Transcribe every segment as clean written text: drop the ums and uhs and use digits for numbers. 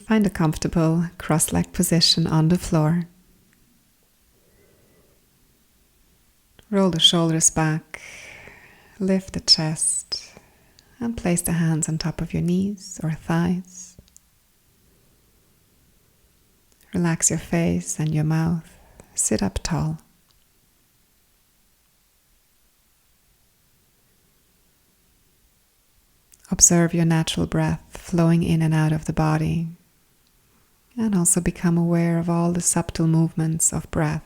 Find a comfortable cross-legged position on the floor. Roll the shoulders back, lift the chest, and place the hands on top of your knees or thighs. Relax your face and your mouth. Sit up tall. Observe your natural breath flowing in and out of the body, and also become aware of all the subtle movements of breath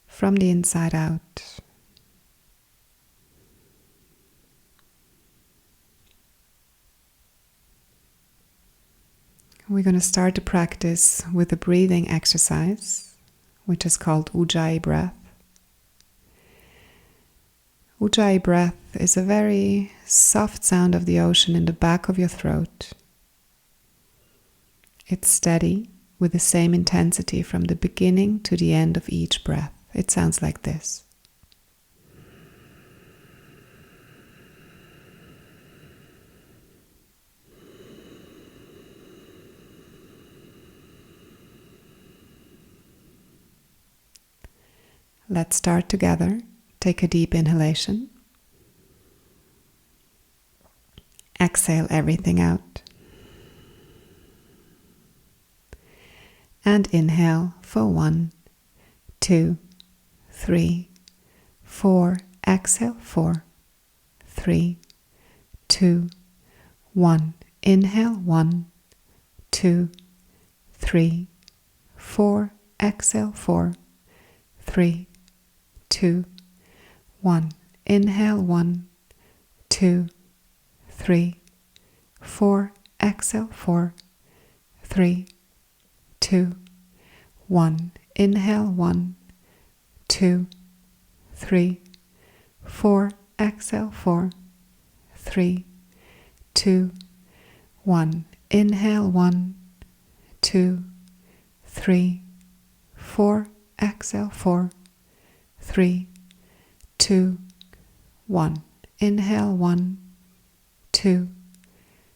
from the inside out. We're going to start the practice with a breathing exercise, which is called Ujjayi breath. Ujjayi breath is a very soft sound of the ocean in the back of your throat. It's steady with the same intensity from the beginning to the end of each breath. It sounds like this. Let's start together. Take a deep inhalation. Exhale everything out. And inhale for 1, 2, 3, 4. Exhale 4, 3, 2, 1. Inhale 1, 2, 3, 4. Exhale 4, 3, 2, 1. Inhale 1, 2, 3, 4. Exhale 4, 3, 2, 1. Inhale 1, 2, 3, 4. Exhale 4, 3, 2, 1. Inhale 1, 2, 3, 4. Exhale 4, 3, 2, 1. Inhale 1, 2,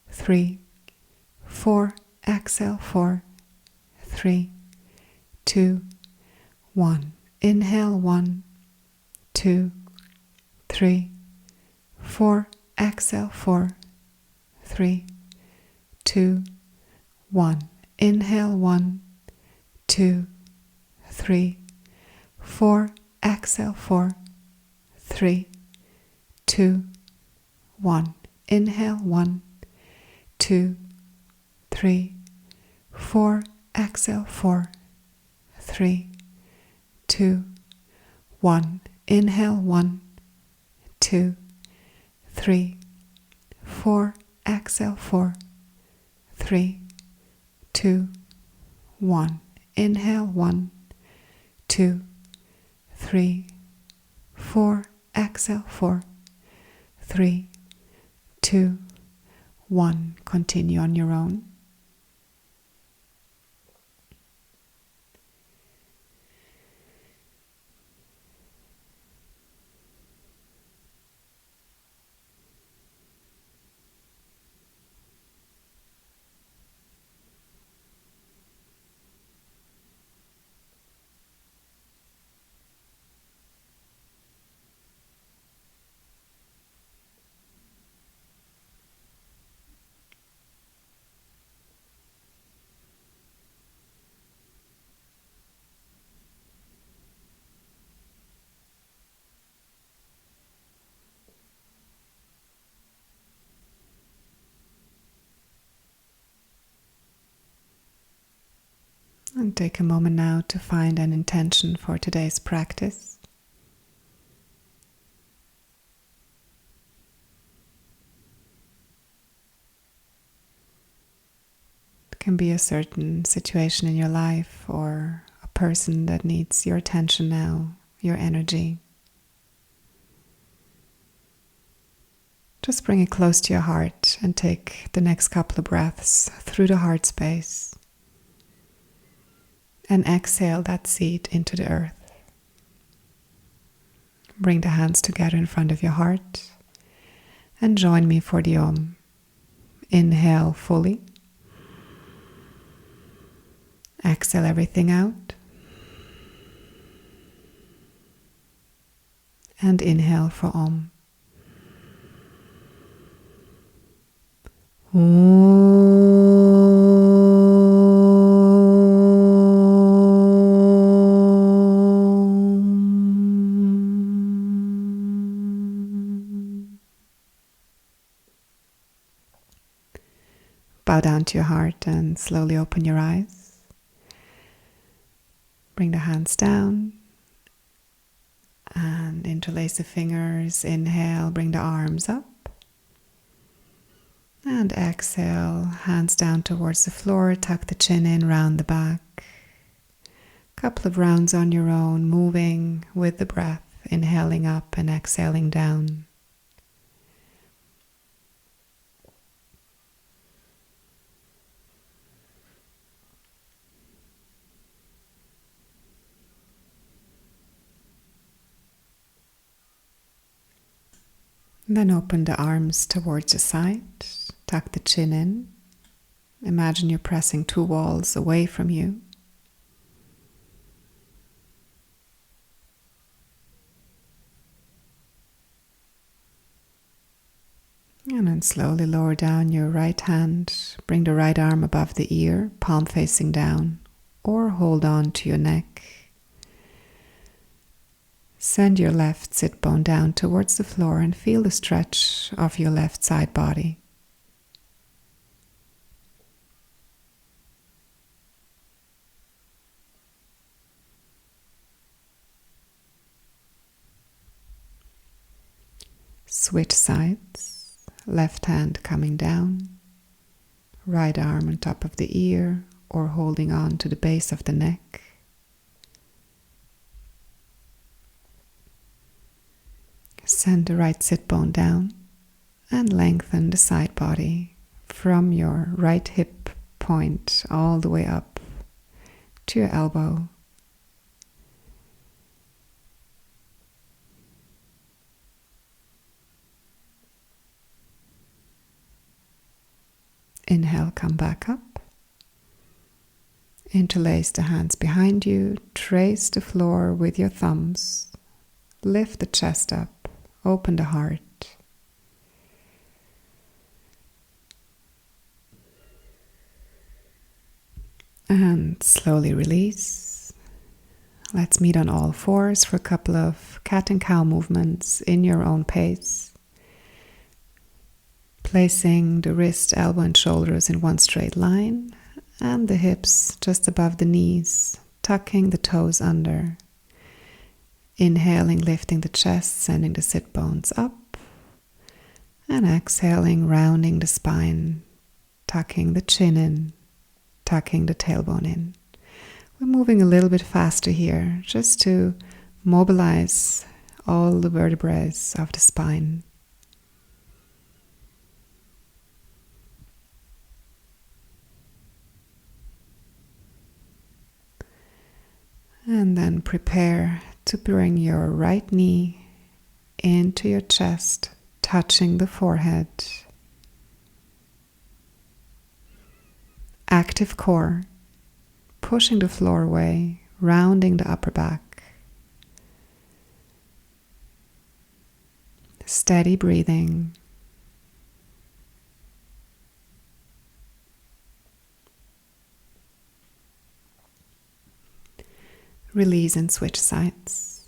3, 4. Exhale 4, 3, 2, 1. Inhale 1, 2, 3, 4. Exhale 4, 3, 2, 1. Inhale 1, 2, 3, 4. Exhale 4, 3, 2, 1. Inhale 1, 2, 3, 4. Exhale 4, 3, 2, 1. Inhale 1, 2, 3, 4. Exhale 4, 3, 2, 1. Inhale 1, 2, 3, 4. Exhale 4, 3, 2, 1. Continue on your own. And take a moment now to find an intention for today's practice. It can be a certain situation in your life or a person that needs your attention now, your energy. Just bring it close to your heart and take the next couple of breaths through the heart space. And exhale that seed into the earth. Bring the hands together in front of your heart and join me for the Om. Inhale fully. Exhale everything out. And inhale for Om. Bow down to your heart and slowly open your eyes. Bring the hands down and interlace the fingers. Inhale, bring the arms up. And exhale, hands down towards the floor, tuck the chin in, round the back. Couple of rounds on your own, moving with the breath, inhaling up and exhaling down. Then open the arms towards the side, tuck the chin in. Imagine you're pressing two walls away from you. And then slowly lower down your right hand, bring the right arm above the ear, palm facing down, or hold on to your neck. Send your left sit bone down towards the floor and feel the stretch of your left side body. Switch sides, left hand coming down, right arm on top of the ear or holding on to the base of the neck. Send the right sit bone down and lengthen the side body from your right hip point all the way up to your elbow. Inhale, come back up. Interlace the hands behind you, trace the floor with your thumbs, lift the chest up. Open the heart. And slowly release. Let's meet on all fours for a couple of cat and cow movements in your own pace. Placing the wrist, elbow and shoulders in one straight line and the hips just above the knees, tucking the toes under. Inhaling, lifting the chest, sending the sit bones up. And exhaling, rounding the spine, tucking the chin in, tucking the tailbone in. We're moving a little bit faster here, just to mobilize all the vertebrae of the spine. And then prepare to bring your right knee into your chest, touching the forehead. Active core, pushing the floor away, rounding the upper back. Steady breathing. Release and switch sides.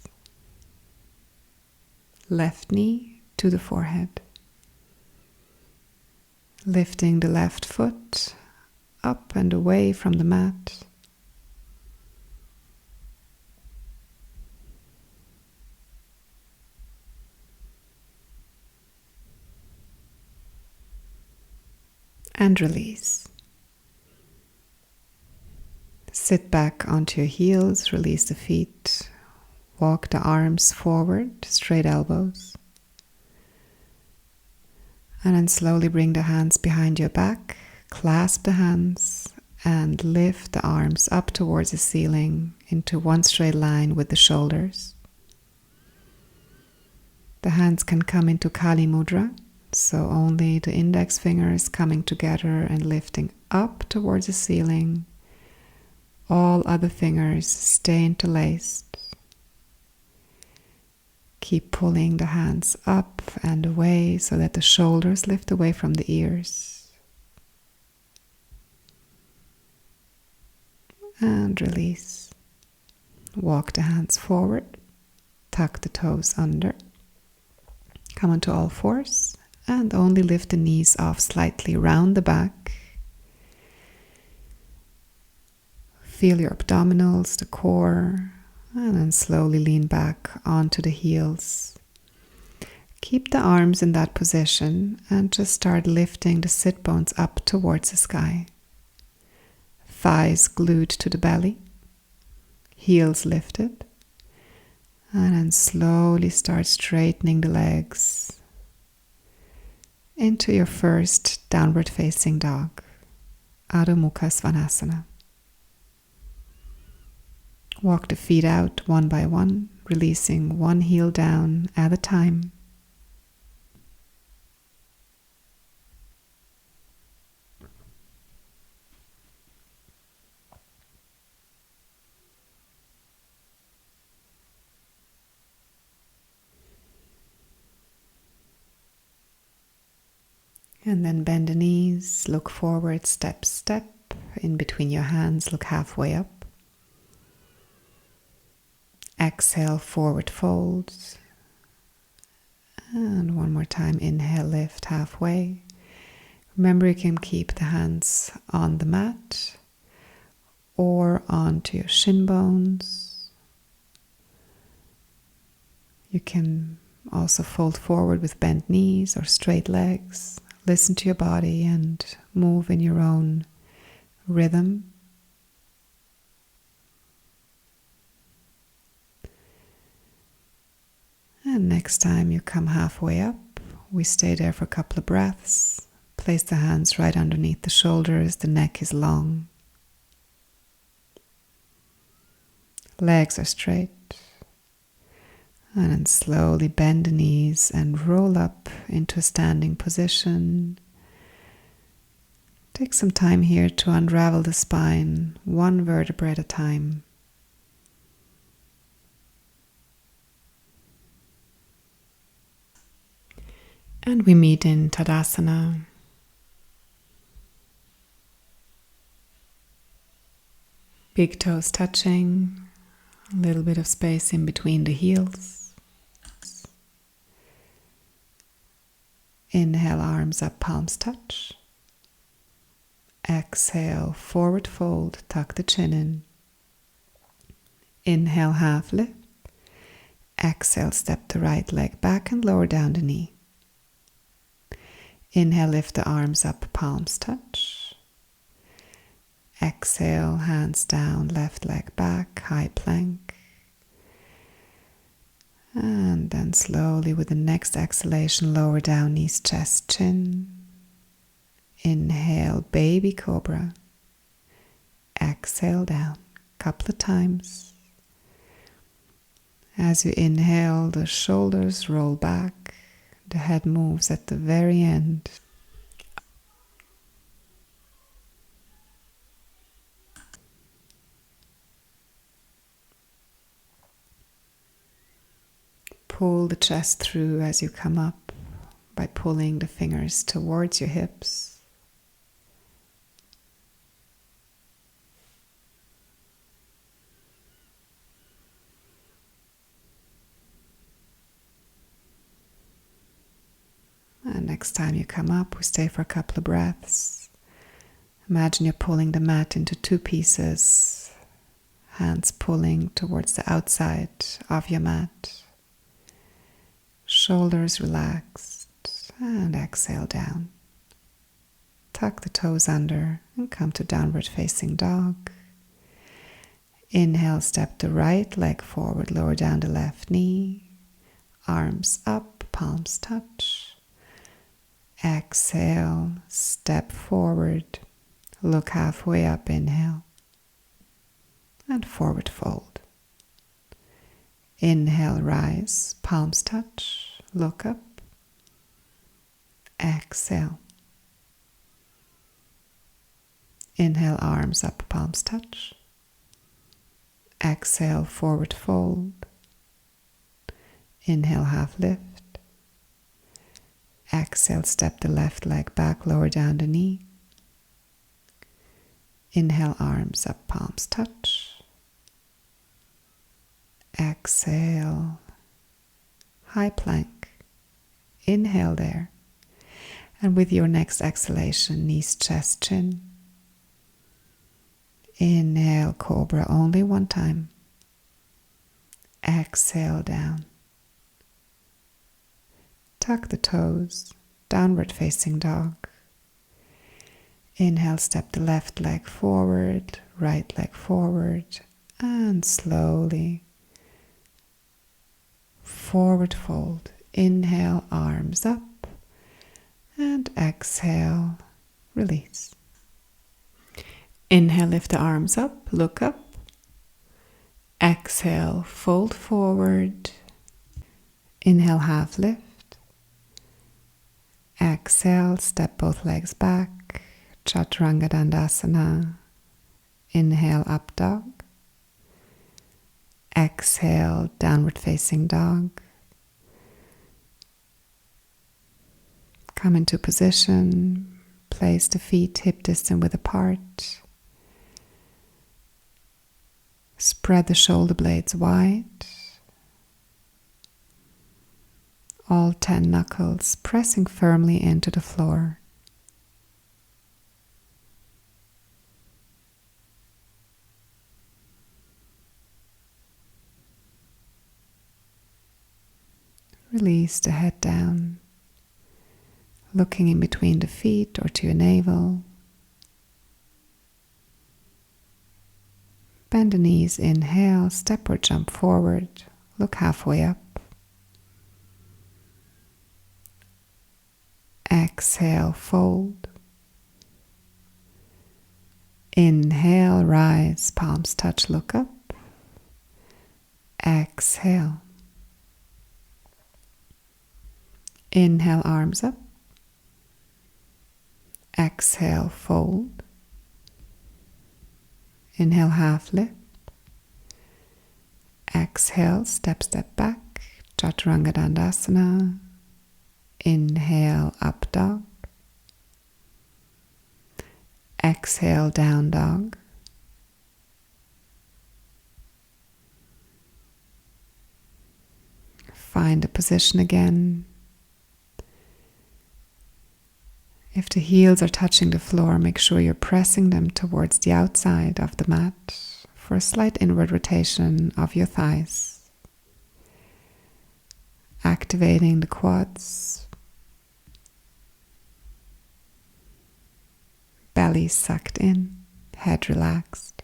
Left knee to the forehead. Lifting the left foot up and away from the mat. And release. Sit back onto your heels, release the feet, walk the arms forward, straight elbows. And then slowly bring the hands behind your back, clasp the hands and lift the arms up towards the ceiling into one straight line with the shoulders. The hands can come into Kali Mudra, so only the index fingers coming together and lifting up towards the ceiling, All other fingers stay interlaced. Keep pulling the hands up and away so that the shoulders lift away from the ears. And release. Walk the hands forward. Tuck the toes under. Come onto all fours and only lift the knees off slightly, round the back. Feel your abdominals, the core, and then slowly lean back onto the heels. Keep the arms in that position and just start lifting the sit bones up towards the sky. Thighs glued to the belly, heels lifted, and then slowly start straightening the legs into your first downward facing dog, Adho Mukha Svanasana. Walk the feet out one by one, releasing one heel down at a time. And then bend the knees, look forward, step, step. In between your hands, look halfway up. Exhale, forward folds. And one more time, inhale, lift halfway. Remember, you can keep the hands on the mat or onto your shin bones. You can also fold forward with bent knees or straight legs. Listen to your body and move in your own rhythm. And next time you come halfway up, we stay there for a couple of breaths. Place the hands right underneath the shoulders, the neck is long. Legs are straight. And then slowly bend the knees and roll up into a standing position. Take some time here to unravel the spine, one vertebra at a time. And we meet in Tadasana. Big toes touching, a little bit of space in between the heels. Inhale, arms up, palms touch. Exhale, forward fold, tuck the chin in. Inhale, half lift. Exhale, step the right leg back and lower down the knee. Inhale, lift the arms up, palms touch. Exhale, hands down, left leg back, high plank. And then slowly with the next exhalation, lower down, knees, chest, chin. Inhale, baby cobra. Exhale down, couple of times. As you inhale, the shoulders roll back. The head moves at the very end. Pull the chest through as you come up by pulling the fingers towards your hips. And next time you come up, we stay for a couple of breaths. Imagine you're pulling the mat into two pieces, hands pulling towards the outside of your mat. Shoulders relaxed, and exhale down. Tuck the toes under and come to downward facing dog. Inhale, step the right leg forward, lower down the left knee. Arms up, palms touch. Exhale, step forward, look halfway up, inhale, and forward fold. Inhale, rise, palms touch, look up. Exhale. Inhale, arms up, palms touch. Exhale, forward fold. Inhale, half lift. Exhale, step the left leg back, lower down the knee. Inhale, arms up, palms touch. Exhale, high plank. Inhale there. And with your next exhalation, knees, chest, chin. Inhale, cobra only one time. Exhale, down. Tuck the toes, downward facing dog. Inhale, step the left leg forward, right leg forward, and slowly forward fold. Inhale, arms up, and exhale, release. Inhale, lift the arms up, look up. Exhale, fold forward. Inhale, half lift. Exhale, step both legs back, Tadasana. Inhale, up dog. Exhale, downward facing dog. Come into position, place the feet hip distance width apart. Spread the shoulder blades wide. All 10 knuckles pressing firmly into the floor. Release the head down, looking in between the feet or to your navel. Bend the knees, inhale, step or jump forward, look halfway up. Exhale, fold. Inhale, rise, palms touch, look up. Exhale. Inhale, arms up. Exhale, fold. Inhale, half lift. Exhale, step back, Tadasana. Inhale, up dog. Exhale, down dog. Find a position again. If the heels are touching the floor, make sure you're pressing them towards the outside of the mat for a slight inward rotation of your thighs. Activating the quads. Belly sucked in, head relaxed.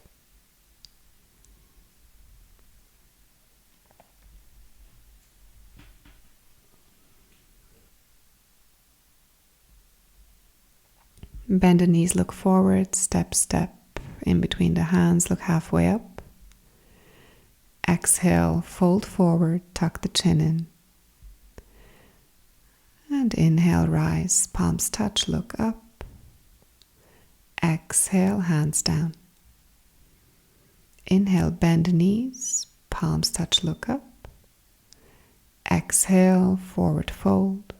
Bend the knees, look forward, step. In between the hands, look halfway up. Exhale, fold forward, tuck the chin in. And inhale, rise, palms touch, look up. Exhale, hands down. Inhale, bend the knees, palms touch, look up. Exhale, forward fold.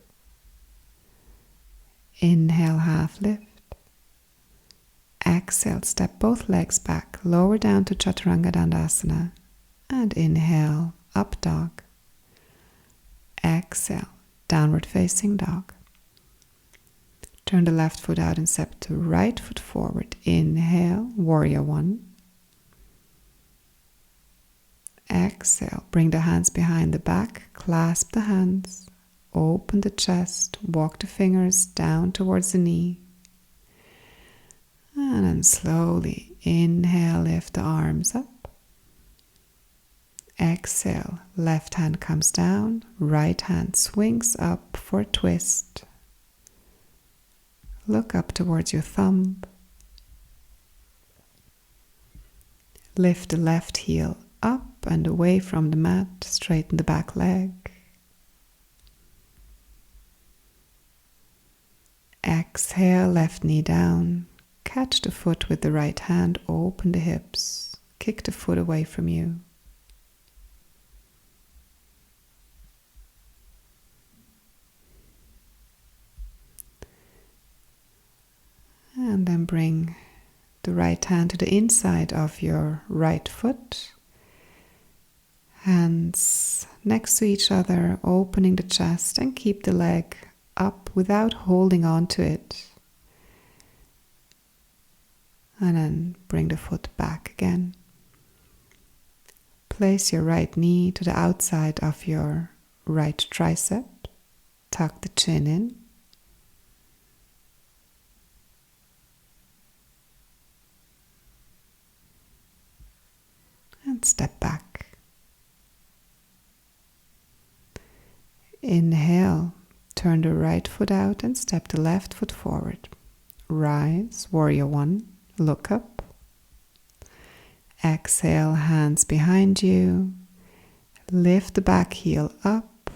Inhale, half lift. Exhale, step both legs back, lower down to Tadasana. And inhale, up dog. Exhale, downward facing dog. Turn the left foot out and step to right foot forward. Inhale, warrior one. Exhale, bring the hands behind the back, clasp the hands, open the chest, walk the fingers down towards the knee. And then slowly inhale, lift the arms up. Exhale, left hand comes down, right hand swings up for a twist. Look up towards your thumb. Lift the left heel up and away from the mat, straighten the back leg. Exhale, left knee down. Catch the foot with the right hand, open the hips. Kick the foot away from you. And then bring the right hand to the inside of your right foot. Hands next to each other, opening the chest, and keep the leg up without holding on to it. And then bring the foot back again. Place your right knee to the outside of your right tricep. Tuck the chin in. And step back. Inhale, turn the right foot out and step the left foot forward. Rise, warrior one, look up. Exhale, hands behind you. Lift the back heel up.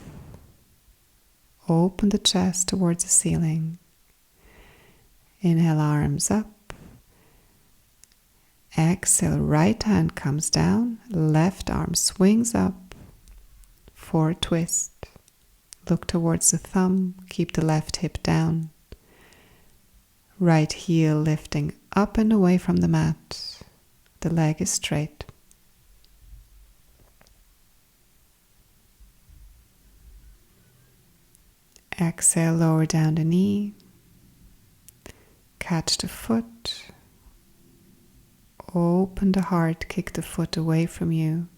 Open the chest towards the ceiling. Inhale, arms up. Exhale, right hand comes down, left arm swings up, forward twist. Look towards the thumb, keep the left hip down. Right heel lifting up and away from the mat. The leg is straight. Exhale, lower down the knee. Catch the foot. Open the heart, kick the foot away from you.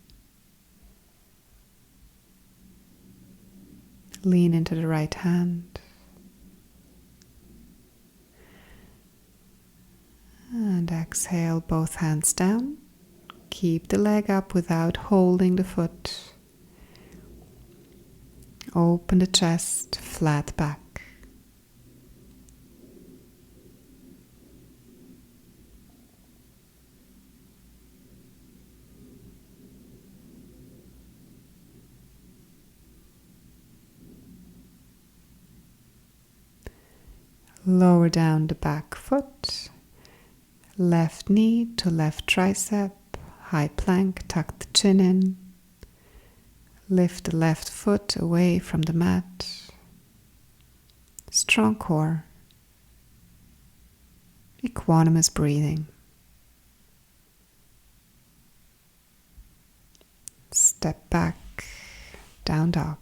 Lean into the right hand. And exhale, both hands down. Keep the leg up without holding the foot. Open the chest, flat back. Lower down the back foot, left knee to left tricep, high plank, tuck the chin in, lift the left foot away from the mat, strong core, equanimous breathing. Step back, down dog.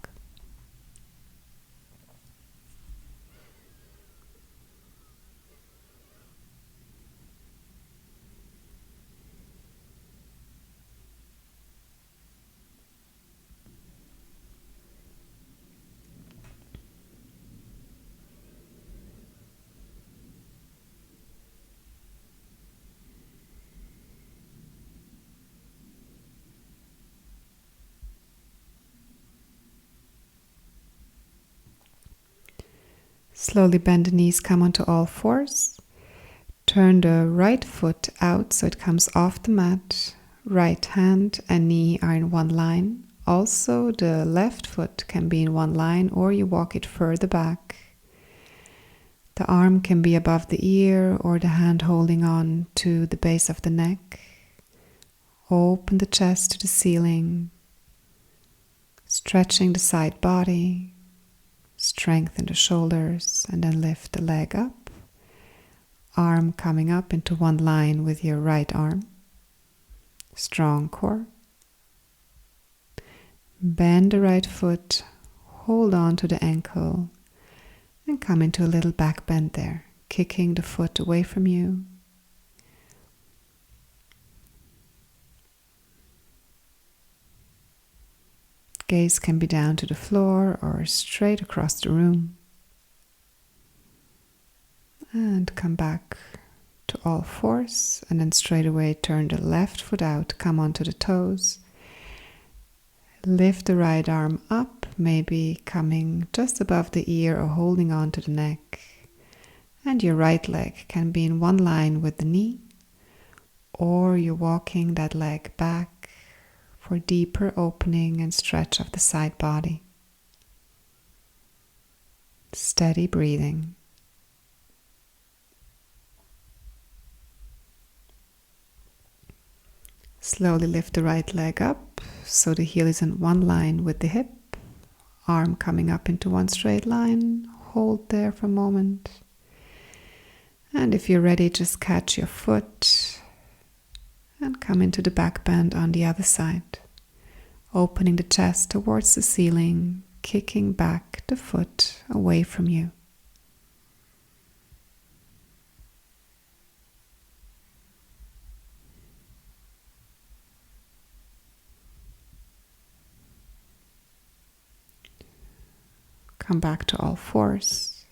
Slowly bend the knees, come onto all fours. Turn the right foot out so it comes off the mat. Right hand and knee are in one line. Also, the left foot can be in one line or you walk it further back. The arm can be above the ear or the hand holding on to the base of the neck. Open the chest to the ceiling. Stretching the side body. Strengthen the shoulders and then lift the leg up. Arm coming up into one line with your right arm. Strong core. Bend the right foot, hold on to the ankle and come into a little back bend there, kicking the foot away from you. Gaze can be down to the floor or straight across the room. And come back to all fours and then straight away turn the left foot out, come onto the toes. Lift the right arm up, maybe coming just above the ear or holding on to the neck. And your right leg can be in one line with the knee, or you're walking that leg back for deeper opening and stretch of the side body. Steady breathing. Slowly lift the right leg up so the heel is in one line with the hip. Arm coming up into one straight line. Hold there for a moment. And if you're ready, just catch your foot and come into the back bend on the other side. Opening the chest towards the ceiling, kicking back the foot away from you. Come back to all fours.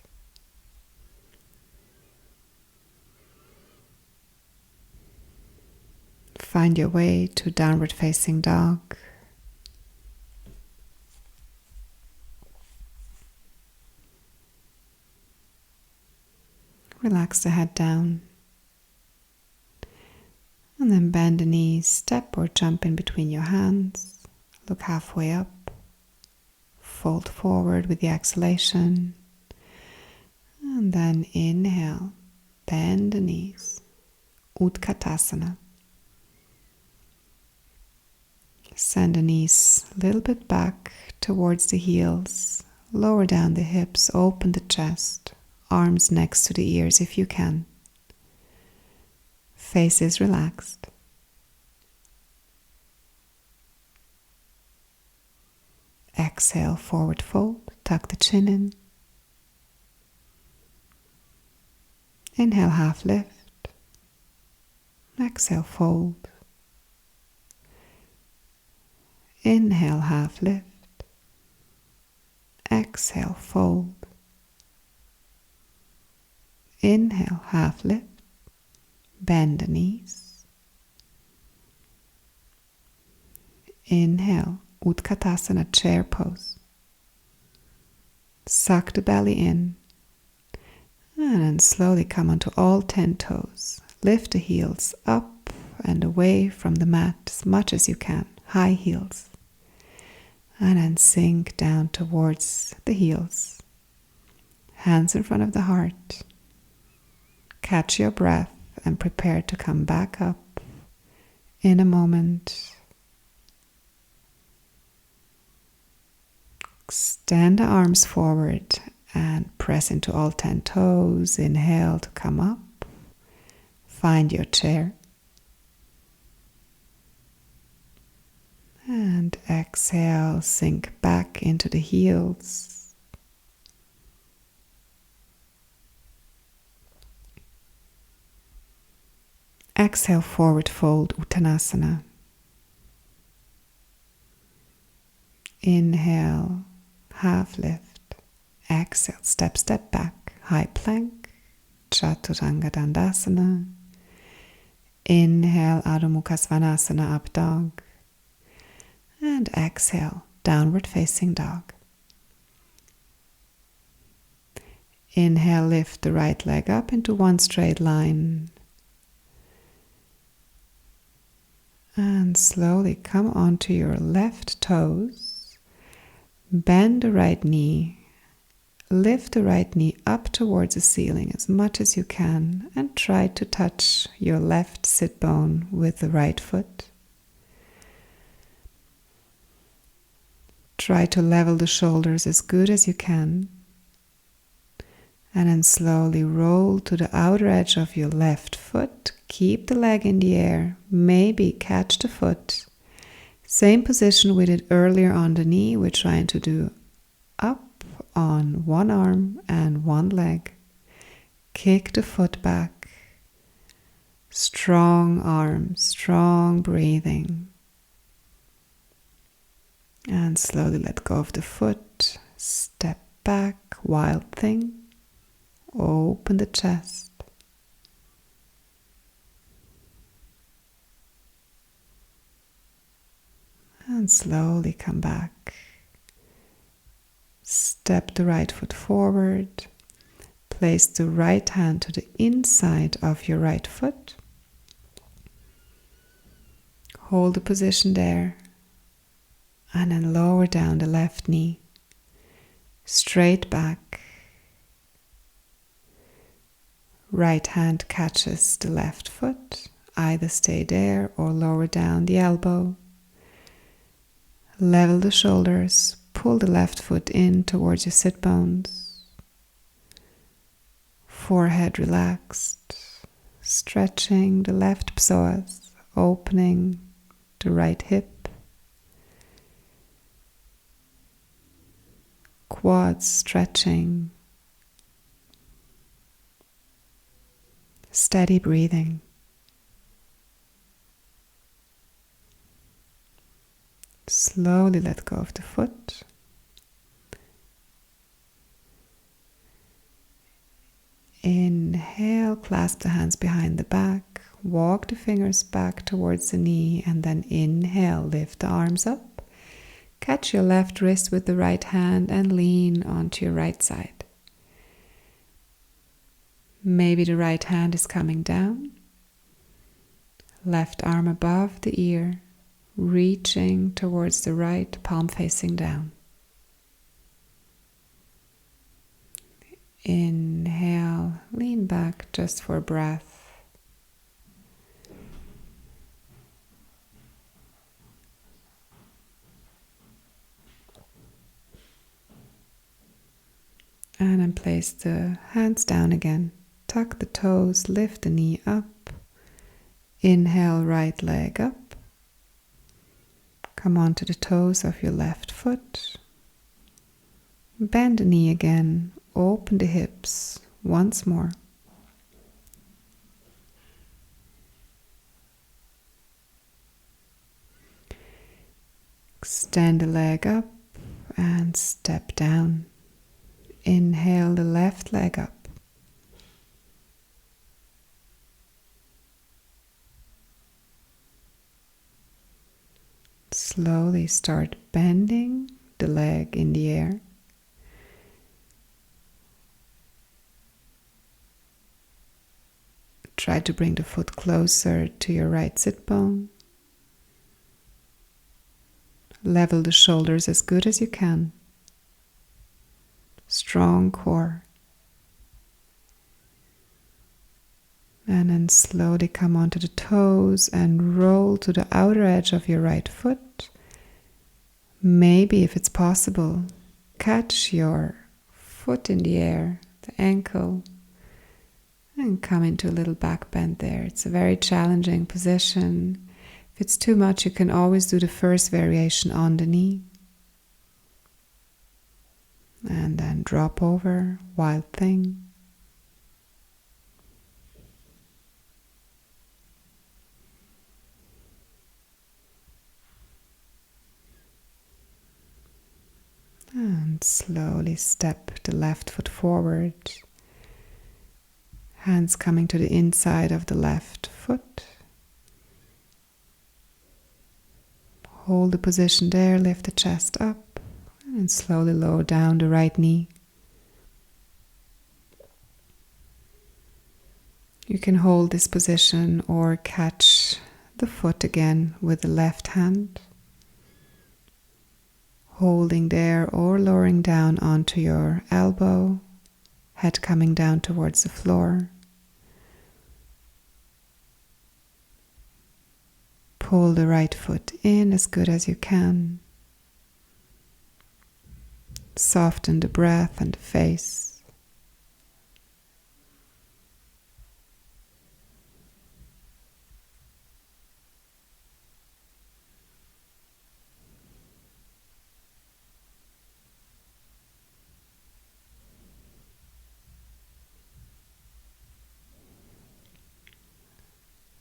Find your way to downward facing dog. Relax the head down. And then bend the knees, step or jump in between your hands. Look halfway up. Fold forward with the exhalation. And then inhale, bend the knees. Uttanapada. Send the knees a little bit back towards the heels. Lower down the hips, open the chest. Arms next to the ears if you can. Face is relaxed. Exhale, forward fold, tuck the chin in. Inhale, half lift. Exhale, fold. Inhale, half lift. Exhale, fold. Inhale, half lift. Bend the knees. Inhale, Uttanapada chair pose. Suck the belly in. And then slowly come onto all 10 toes. Lift the heels up and away from the mat as much as you can. High heels. And then sink down towards the heels. Hands in front of the heart. Catch your breath and prepare to come back up in a moment. Extend the arms forward and press into all 10 toes. Inhale to come up. Find your chair. And exhale, sink back into the heels. Exhale, forward fold, Uttanasana. Inhale, half lift. Exhale, step back, high plank, Chaturanga Dandasana. Inhale, Adho Mukha Svanasana, up dog. And exhale, downward facing dog. Inhale, lift the right leg up into one straight line. And slowly come onto your left toes. Bend the right knee. Lift the right knee up towards the ceiling as much as you can and try to touch your left sit bone with the right foot. Try to level the shoulders as good as you can. And then slowly roll to the outer edge of your left foot. Keep the leg in the air. Maybe catch the foot. Same position we did earlier on the knee. We're trying to do up on one arm and one leg. Kick the foot back. Strong arms, strong breathing. And slowly let go of the foot. Step back, wild thing. Open the chest. And slowly come back. Step the right foot forward. Place the right hand to the inside of your right foot. Hold the position there. And then lower down the left knee. Straight back. Right hand catches the left foot. either stay there or lower down the elbow. Level the shoulders, pull the left foot in towards your sit bones. Forehead relaxed, stretching the left psoas, opening the right hip. Quads stretching. Steady breathing. Slowly let go of the foot. Inhale, clasp the hands behind the back, walk the fingers back towards the knee, and then inhale, lift the arms up. Catch your left wrist with the right hand and lean onto your right side. Maybe the right hand is coming down. Left arm above the ear, reaching towards the right, palm facing down. Inhale, lean back just for breath. And then place the hands down again. Tuck the toes, lift the knee up. Inhale, right leg up. Come onto the toes of your left foot. Bend the knee again. Open the hips once more. Extend the leg up and step down. Inhale the left leg up. Slowly start bending the leg in the air. Try to bring the foot closer to your right sit bone. Level the shoulders as good as you can. Strong core. And then slowly come onto the toes and roll to the outer edge of your right foot. Maybe, if it's possible, catch your foot in the air, the ankle, and come into a little back bend there. It's a very challenging position. If it's too much, you can always do the first variation on the knee. And then drop over, wild thing. And slowly step the left foot forward. Hands coming to the inside of the left foot. Hold the position there, lift the chest up, and slowly lower down the right knee. You can hold this position or catch the foot again with the left hand. Holding there or lowering down onto your elbow, head coming down towards the floor. Pull the right foot in as good as you can. Soften the breath and the face.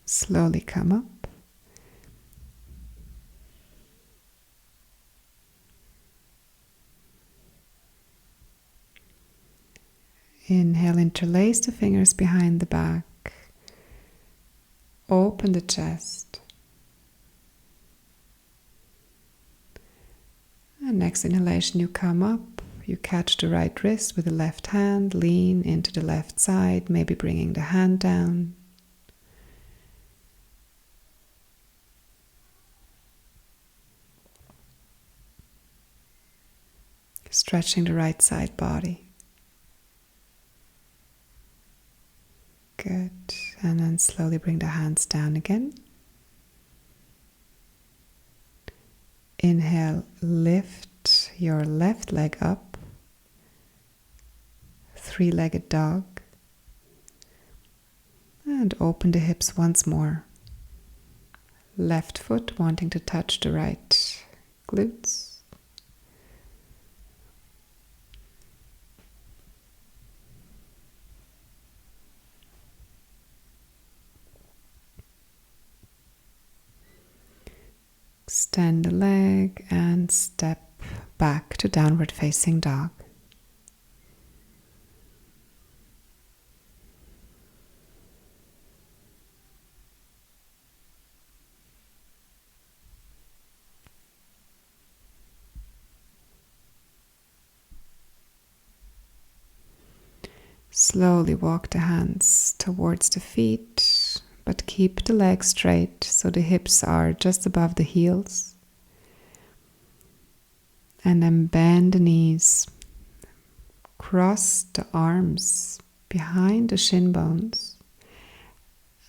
Slowly come up. Inhale, interlace the fingers behind the back. Open the chest. And next inhalation, you come up. You catch the right wrist with the left hand. Lean into the left side, maybe bringing the hand down. Stretching the right side body. Good. and then slowly bring the hands down again. Inhale, lift your left leg up, three-legged dog, and open the hips once more. Left foot wanting to touch the right glutes. Extend the leg and step back to downward facing dog. Slowly walk the hands towards the feet, but keep the legs straight so the hips are just above the heels. And then bend the knees, cross the arms behind the shin bones,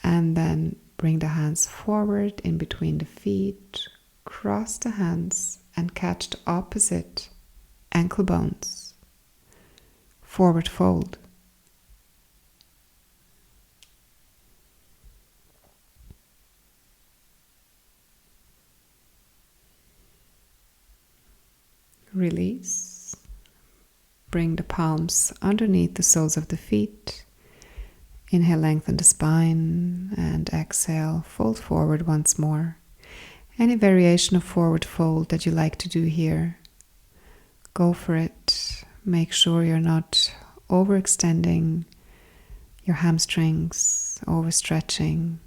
and then bring the hands forward in between the feet, cross the hands and catch the opposite ankle bones. Forward fold. Release. Bring the palms underneath the soles of the feet. Inhale, lengthen the spine, and exhale, fold forward once more. Any variation of forward fold that you like to do here, go for it. Make sure you're not overextending your hamstrings, overstretching.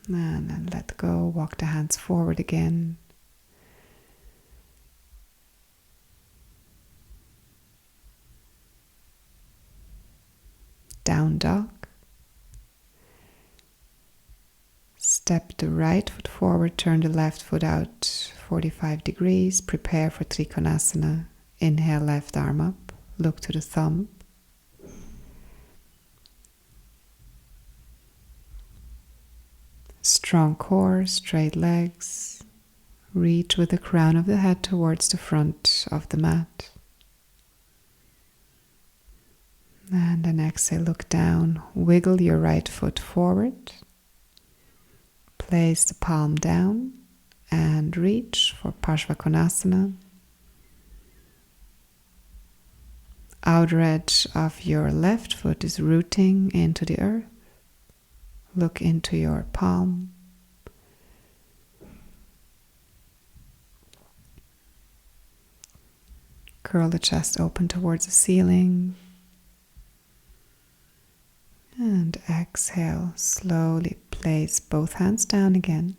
And then let go, walk the hands forward again. Down dog. Step the right foot forward, turn the left foot out 45 degrees. Prepare for Trikonasana. Inhale, left arm up. Look to the thumb. Strong core, straight legs. Reach with the crown of the head towards the front of the mat. And then exhale, look down. Wiggle your right foot forward. Place the palm down and reach for Paschimottanasana. Outer edge of your left foot is rooting into the earth. Look into your palm. Curl the chest open towards the ceiling. And exhale, slowly place both hands down again.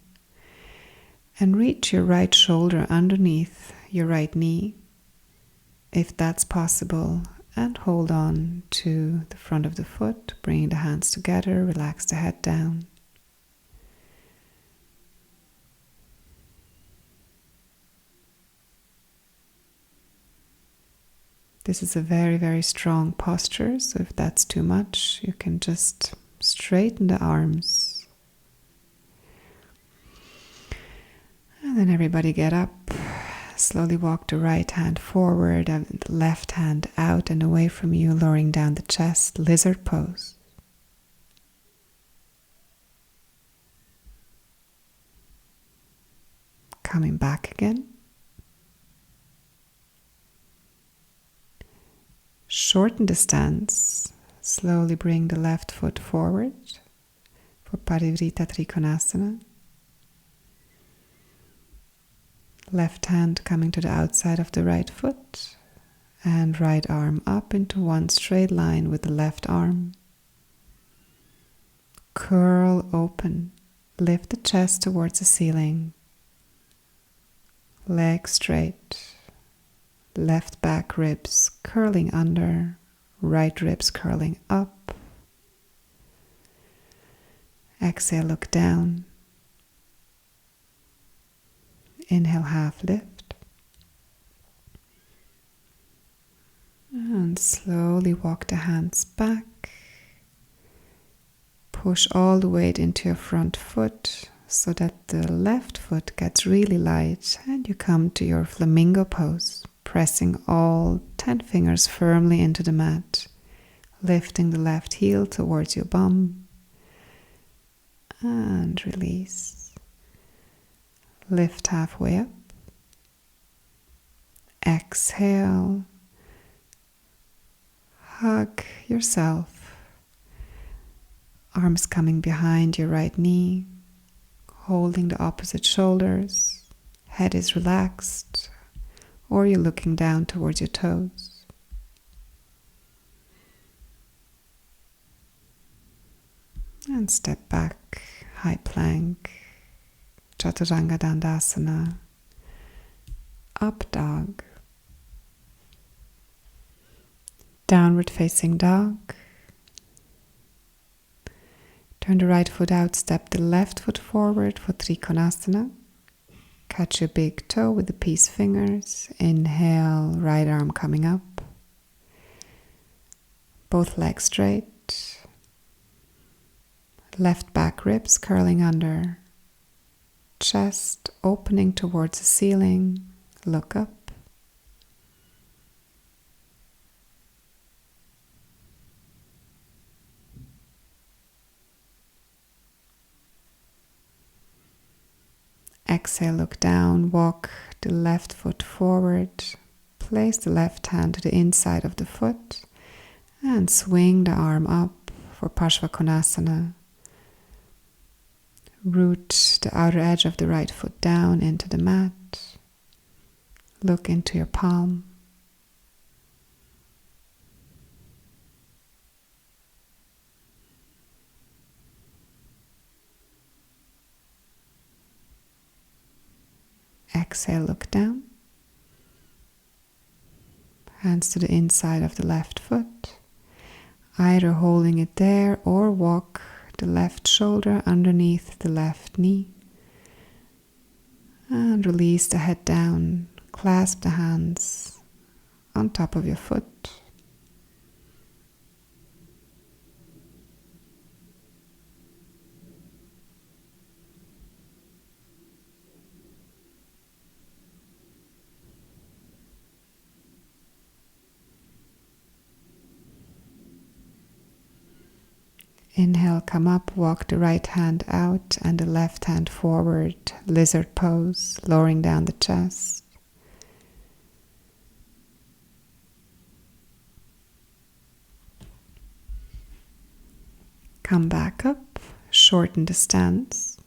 And reach your right shoulder underneath your right knee, if that's possible. And hold on to the front of the foot, bringing the hands together, relax the head down. This is a very, very strong posture, so if that's too much, you can just straighten the arms. And then everybody get up. Slowly walk the right hand forward and the left hand out and away from you, lowering down the chest, lizard pose. Coming back again. Shorten the stance. Slowly bring the left foot forward for Parivrita Trikonasana. Left hand coming to the outside of the right foot and right arm up into one straight line with the left arm. Curl open. Lift the chest towards the ceiling. Legs straight. Left back ribs curling under, right ribs curling up. Exhale, look down. Inhale, half lift. And And slowly walk the hands back. Push all the weight into your front foot so that the left foot gets really light and you come to your Flamingo Pose, pressing all 10 fingers firmly into the mat, lifting the left heel towards your bum and release. Lift halfway up. Exhale. Hug yourself. Arms coming behind your right knee, holding the opposite shoulders. Head is relaxed, or you're looking down towards your toes. And step back, high plank, Chaturanga Dandasana, up dog. Downward facing dog. Turn the right foot out, step the left foot forward for Trikonasana. Catch your big toe with the peace fingers. Inhale, right arm coming up. Both legs straight. Left back ribs curling under. Chest opening towards the ceiling. Look up. Exhale, look down, walk the left foot forward, place the left hand to the inside of the foot and swing the arm up for Paschimottanasana. Root the outer edge of the right foot down into the mat. Look into your palm. Exhale, look down. Hands to the inside of the left foot, either holding it there or walk the left shoulder underneath the left knee. And release the head down. Clasp the hands on top of your foot. Inhale, come up, walk the right hand out and the left hand forward, lizard pose, lowering down the chest. Come back up, shorten the stance.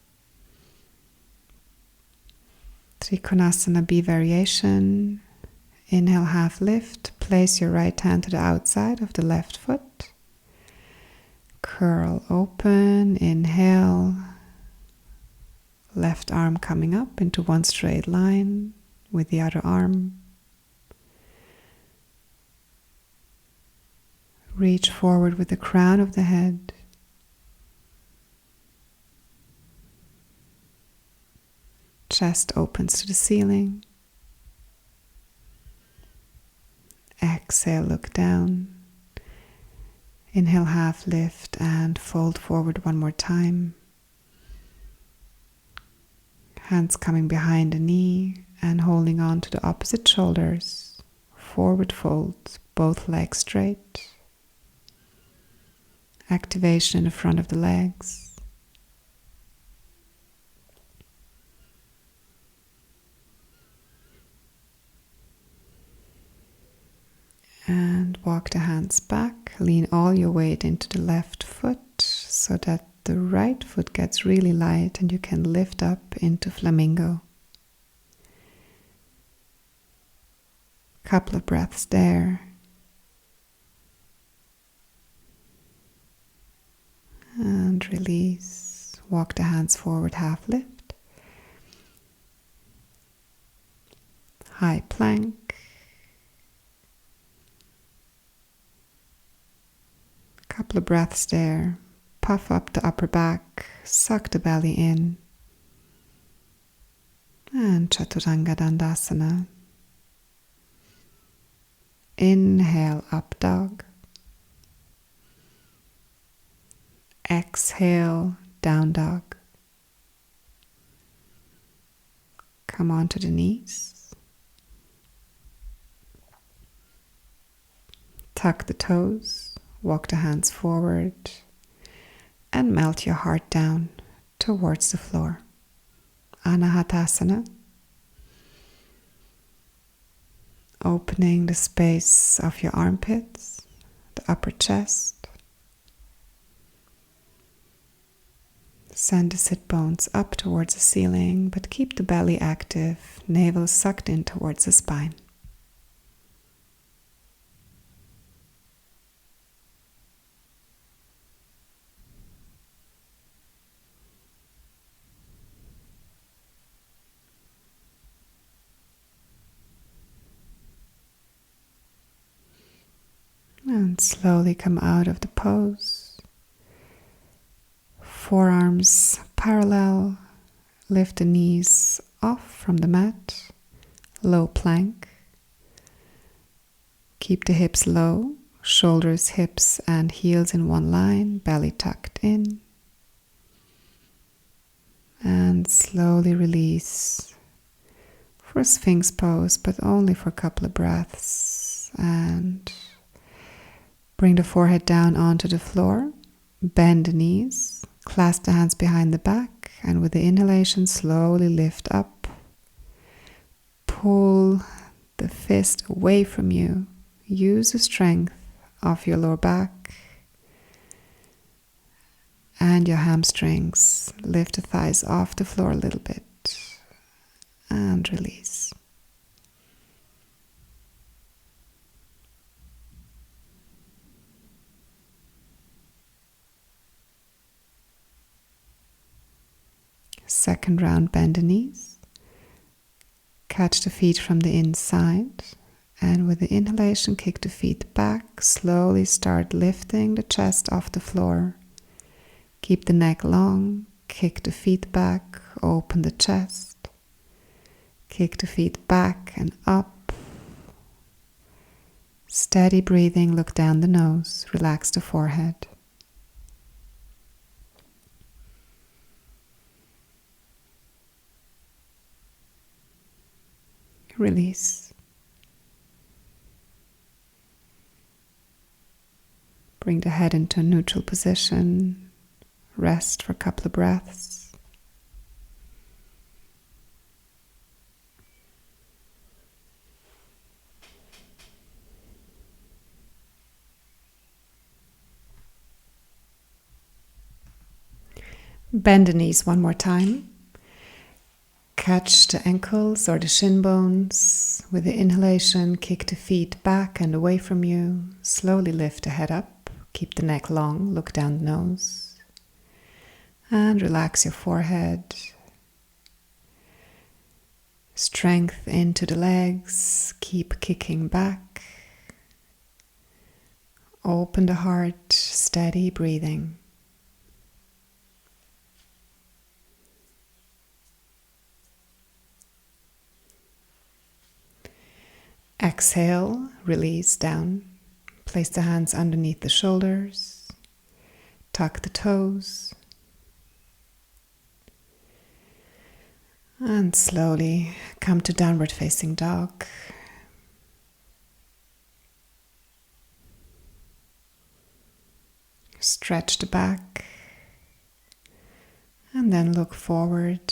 Trikonasana B variation. Inhale, half lift, place your right hand to the outside of the left foot. Curl open, inhale, left arm coming up into one straight line with the other arm. Reach forward with the crown of the head. Chest opens to the ceiling. Exhale, look down. Inhale, half lift and fold forward one more time. Hands coming behind the knee and holding on to the opposite shoulders. Forward fold, both legs straight. Activation in the front of the legs. And walk the hands back, lean all your weight into the left foot so that the right foot gets really light and you can lift up into Flamingo. Couple of breaths there. And release. Walk the hands forward, half lift. High plank. Couple of breaths there. Puff up the upper back, suck the belly in. And Chaturanga Dandasana. Inhale, up dog. Exhale, down dog. Come onto the knees. Tuck the toes, walk the hands forward, and melt your heart down towards the floor. Anahatasana. Opening the space of your armpits, the upper chest. Send the sit bones up towards the ceiling, but keep the belly active, navel sucked in towards the spine. And slowly come out of the pose. Forearms parallel. Lift the knees off from the mat. Low plank. Keep the hips low. Shoulders, hips, and heels in one line. Belly tucked in. And slowly release for Sphinx pose, but only for a couple of breaths. And bring the forehead down onto the floor, bend the knees, clasp the hands behind the back, and with the inhalation, slowly lift up. Pull the fist away from you. Use the strength of your lower back and your hamstrings. Lift the thighs off the floor a little bit and release. Second round, bend the knees. Catch the feet from the inside. And with the inhalation, kick the feet back. Slowly start lifting the chest off the floor. Keep the neck long. Kick the feet back. Open the chest. Kick the feet back and up. Steady breathing. Look down the nose. Relax the forehead. Release. Bring the head into a neutral position. Rest for a couple of breaths. Bend the knees one more time. Catch the ankles or the shin bones. With the inhalation, kick the feet back and away from you. Slowly lift the head up. Keep the neck long. Look down the nose. And relax your forehead. Strength into the legs. Keep kicking back. Open the heart. Steady breathing. Exhale, release down. Place the hands underneath the shoulders. Tuck the toes. And slowly come to downward facing dog. Stretch the back. And then look forward.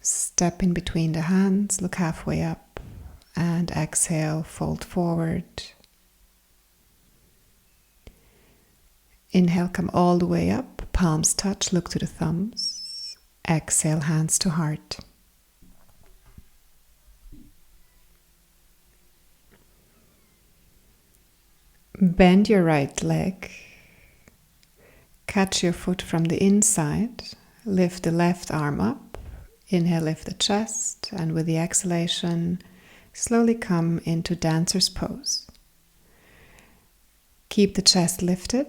Step in between the hands, look halfway up, and exhale, fold forward. Inhale, come all the way up, palms touch, look to the thumbs. Exhale, hands to heart. Bend your right leg. Catch your foot from the inside. Lift the left arm up. Inhale, lift the chest, and with the exhalation, slowly come into dancer's pose. Keep the chest lifted.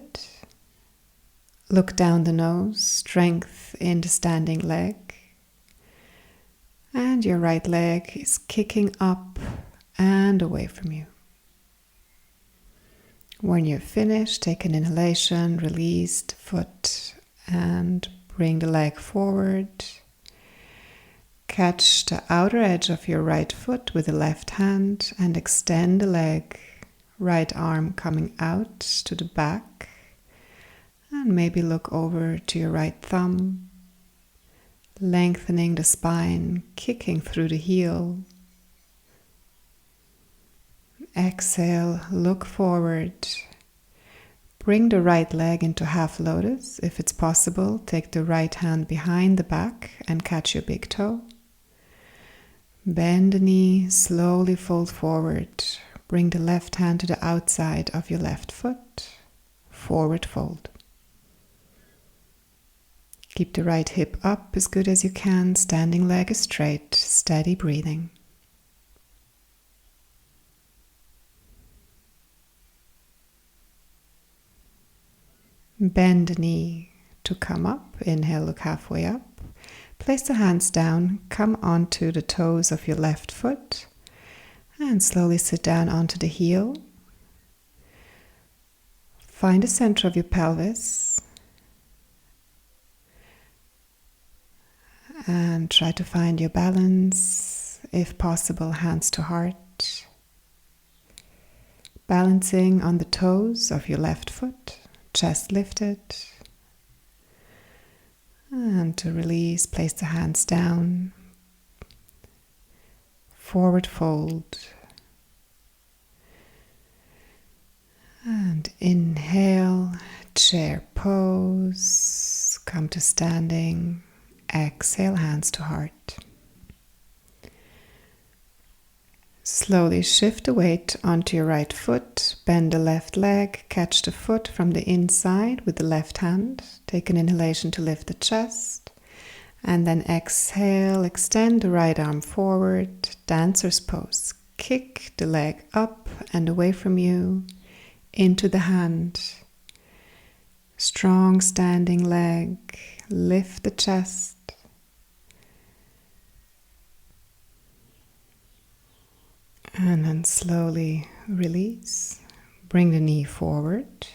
Look down the nose, strength in the standing leg. And your right leg is kicking up and away from you. When you're finished, take an inhalation, release the foot and bring the leg forward. Catch the outer edge of your right foot with the left hand and extend the leg, right arm coming out to the back. And maybe look over to your right thumb, lengthening the spine, kicking through the heel. Exhale, look forward. Bring the right leg into half lotus. If it's possible, take the right hand behind the back and catch your big toe. Bend the knee, slowly fold forward. Bring the left hand to the outside of your left foot. Forward fold. Keep the right hip up as good as you can. Standing leg is straight. Steady breathing. Bend the knee to come up. Inhale, look halfway up. Place the hands down. Come onto the toes of your left foot. And slowly sit down onto the heel. Find the center of your pelvis. And try to find your balance, if possible, hands to heart. Balancing on the toes of your left foot, chest lifted. And to release, place the hands down. Forward fold. And inhale, chair pose. Come to standing. Exhale, hands to heart. Slowly shift the weight onto your right foot. Bend the left leg. Catch the foot from the inside with the left hand. Take an inhalation to lift the chest. And then exhale, extend the right arm forward. Dancer's pose. Kick the leg up and away from you into the hand. Strong standing leg. Lift the chest. And then slowly release. Bring the knee forward.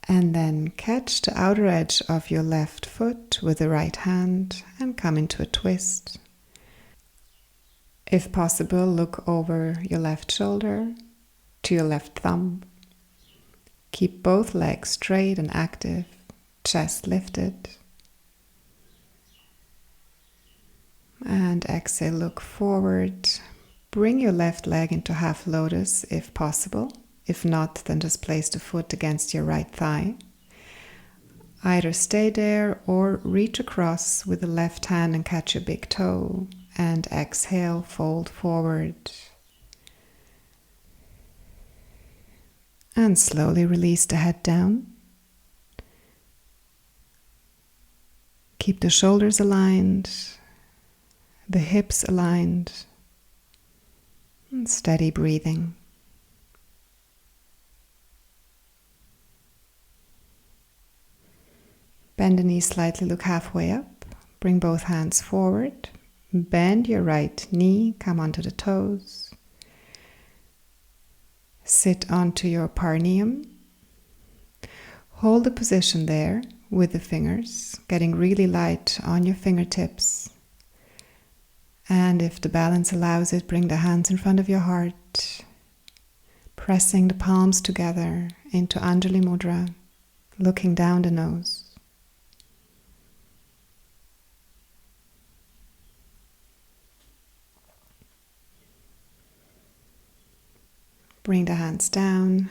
And then catch the outer edge of your left foot with the right hand and come into a twist. If possible, look over your left shoulder to your left thumb. Keep both legs straight and active, chest lifted. And exhale, look forward. Bring your left leg into half lotus if possible. If not, then just place the foot against your right thigh. Either stay there or reach across with the left hand and catch your big toe. And exhale, fold forward. And slowly release the head down. Keep the shoulders aligned, the hips aligned, and steady breathing. Bend the knees slightly, look halfway up. Bring both hands forward. Bend your right knee, come onto the toes. Sit onto your perineum. Hold the position there with the fingers, getting really light on your fingertips. And if the balance allows it, bring the hands in front of your heart, pressing the palms together into Anjali Mudra, looking down the nose. Bring the hands down,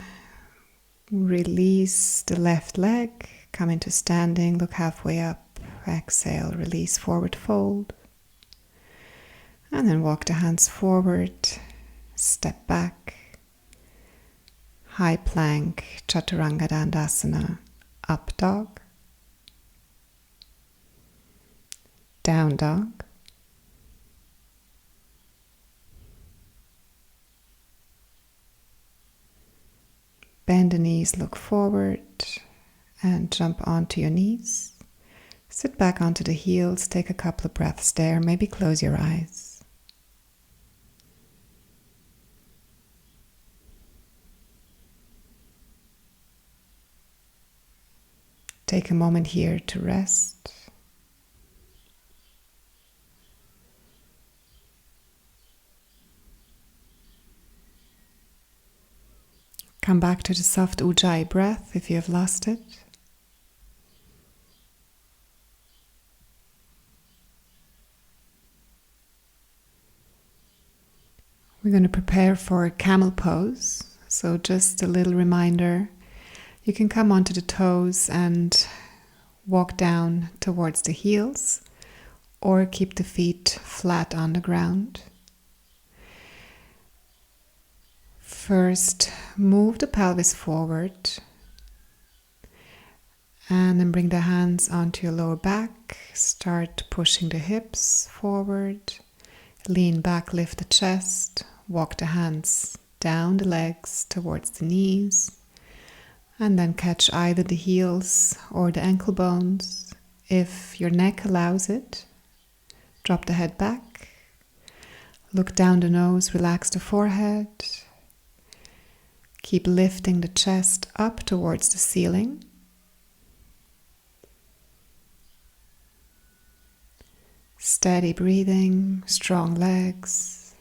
release the left leg, come into standing, look halfway up, exhale, release, forward fold. And then walk the hands forward, step back, high plank, Chaturanga up dog, down dog, bend the knees, look forward, and jump onto your knees. Sit back onto the heels, take a couple of breaths there, maybe close your eyes. Take a moment here to rest. Come back to the soft Ujjayi breath if you have lost it. We're going to prepare for Camel Pose. So just a little reminder, you can come onto the toes and walk down towards the heels, or keep the feet flat on the ground. First, move the pelvis forward and then bring the hands onto your lower back. Start pushing the hips forward. Lean back, lift the chest. Walk the hands down the legs towards the knees. And then catch either the heels or the ankle bones. If your neck allows it, drop the head back. Look down the nose, relax the forehead. Keep lifting the chest up towards the ceiling. Steady breathing, strong legs.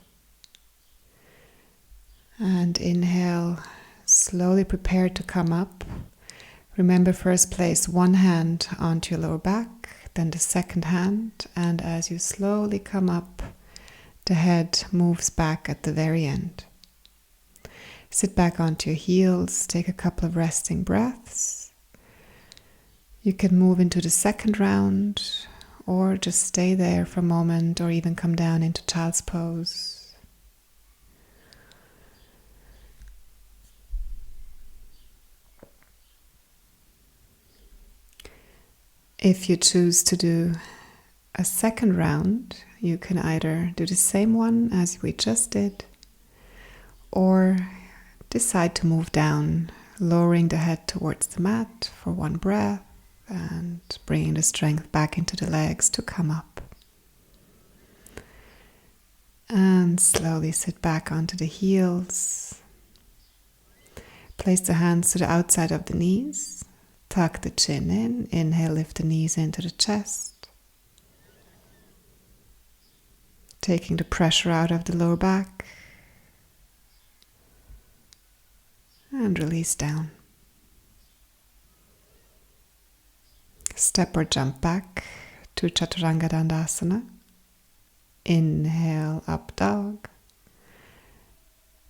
And inhale, slowly prepare to come up. Remember, first place one hand onto your lower back, then the second hand, and as you slowly come up, the head moves back at the very end. Sit back onto your heels, take a couple of resting breaths. You can move into the second round, or just stay there for a moment, or even come down into Child's Pose. If you choose to do a second round, you can either do the same one as we just did, or decide to move down, lowering the head towards the mat for one breath and bringing the strength back into the legs to come up. And slowly sit back onto the heels. Place the hands to the outside of the knees. Tuck the chin in. Inhale, lift the knees into the chest. Taking the pressure out of the lower back. And release down. Step or jump back to Chaturanga Dandasana. Inhale, up dog.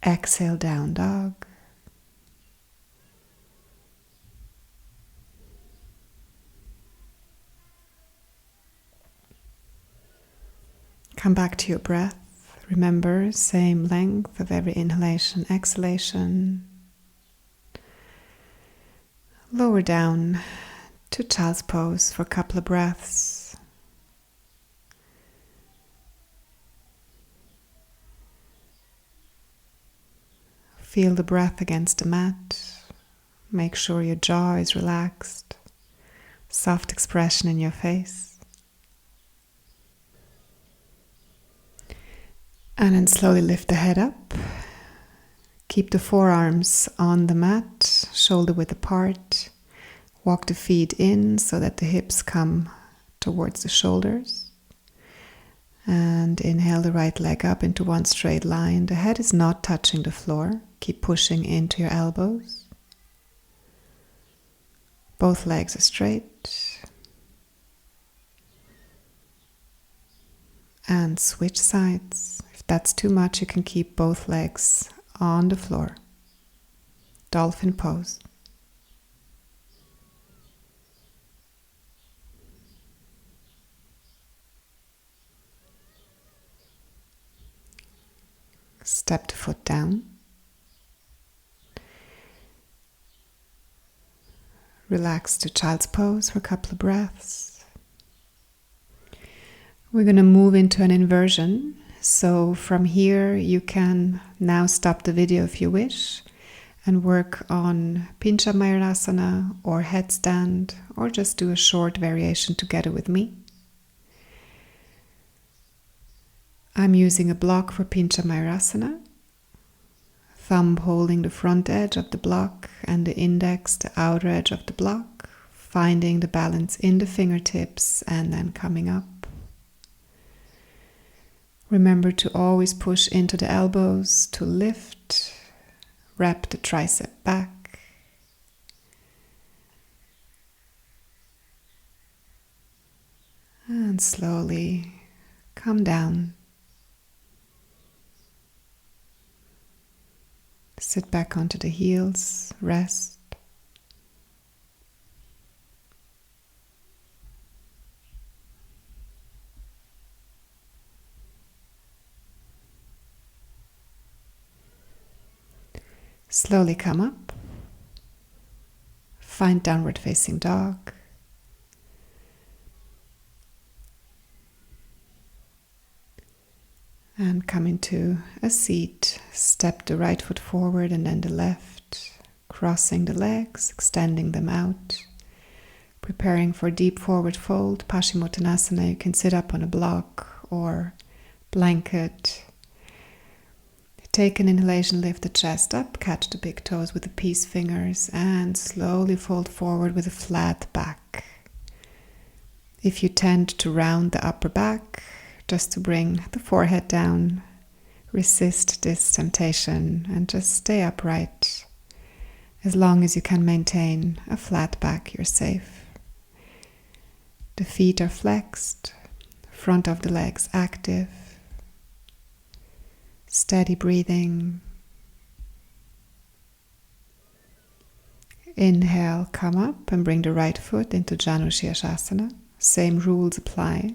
Exhale, down dog. Come back to your breath. Remember, same length of every inhalation, exhalation. Lower down to Child's Pose for a couple of breaths. Feel the breath against the mat. Make sure your jaw is relaxed. Soft expression in your face. And then slowly lift the head up. Keep the forearms on the mat, shoulder width apart. Walk the feet in so that the hips come towards the shoulders. And inhale the right leg up into one straight line. The head is not touching the floor. Keep pushing into your elbows. Both legs are straight. And switch sides. If that's too much, you can keep both legs on the floor. Dolphin Pose. Step the foot down. Relax to Child's Pose for a couple of breaths. We're going to move into an inversion. So from here you can now stop the video if you wish and work on Pincha Mayurasana or headstand, or just do a short variation together with me. I'm using a block for Pincha Mayurasana, thumb holding the front edge of the block and the index the outer edge of the block, finding the balance in the fingertips and then coming up. Remember to always push into the elbows to lift, wrap the tricep back. And slowly come down. Sit back onto the heels, rest. Slowly come up. Find downward facing dog. And come into a seat. Step the right foot forward and then the left, crossing the legs, extending them out. Preparing for deep forward fold, Paschimottanasana. You can sit up on a block or blanket. Take an inhalation, lift the chest up, catch the big toes with the peace fingers, and slowly fold forward with a flat back. If you tend to round the upper back, just to bring the forehead down, resist this temptation and just stay upright. As long as you can maintain a flat back, you're safe. The feet are flexed, front of the legs active. Steady breathing. Inhale, come up and bring the right foot into Janu Shirshasana. Same rules apply.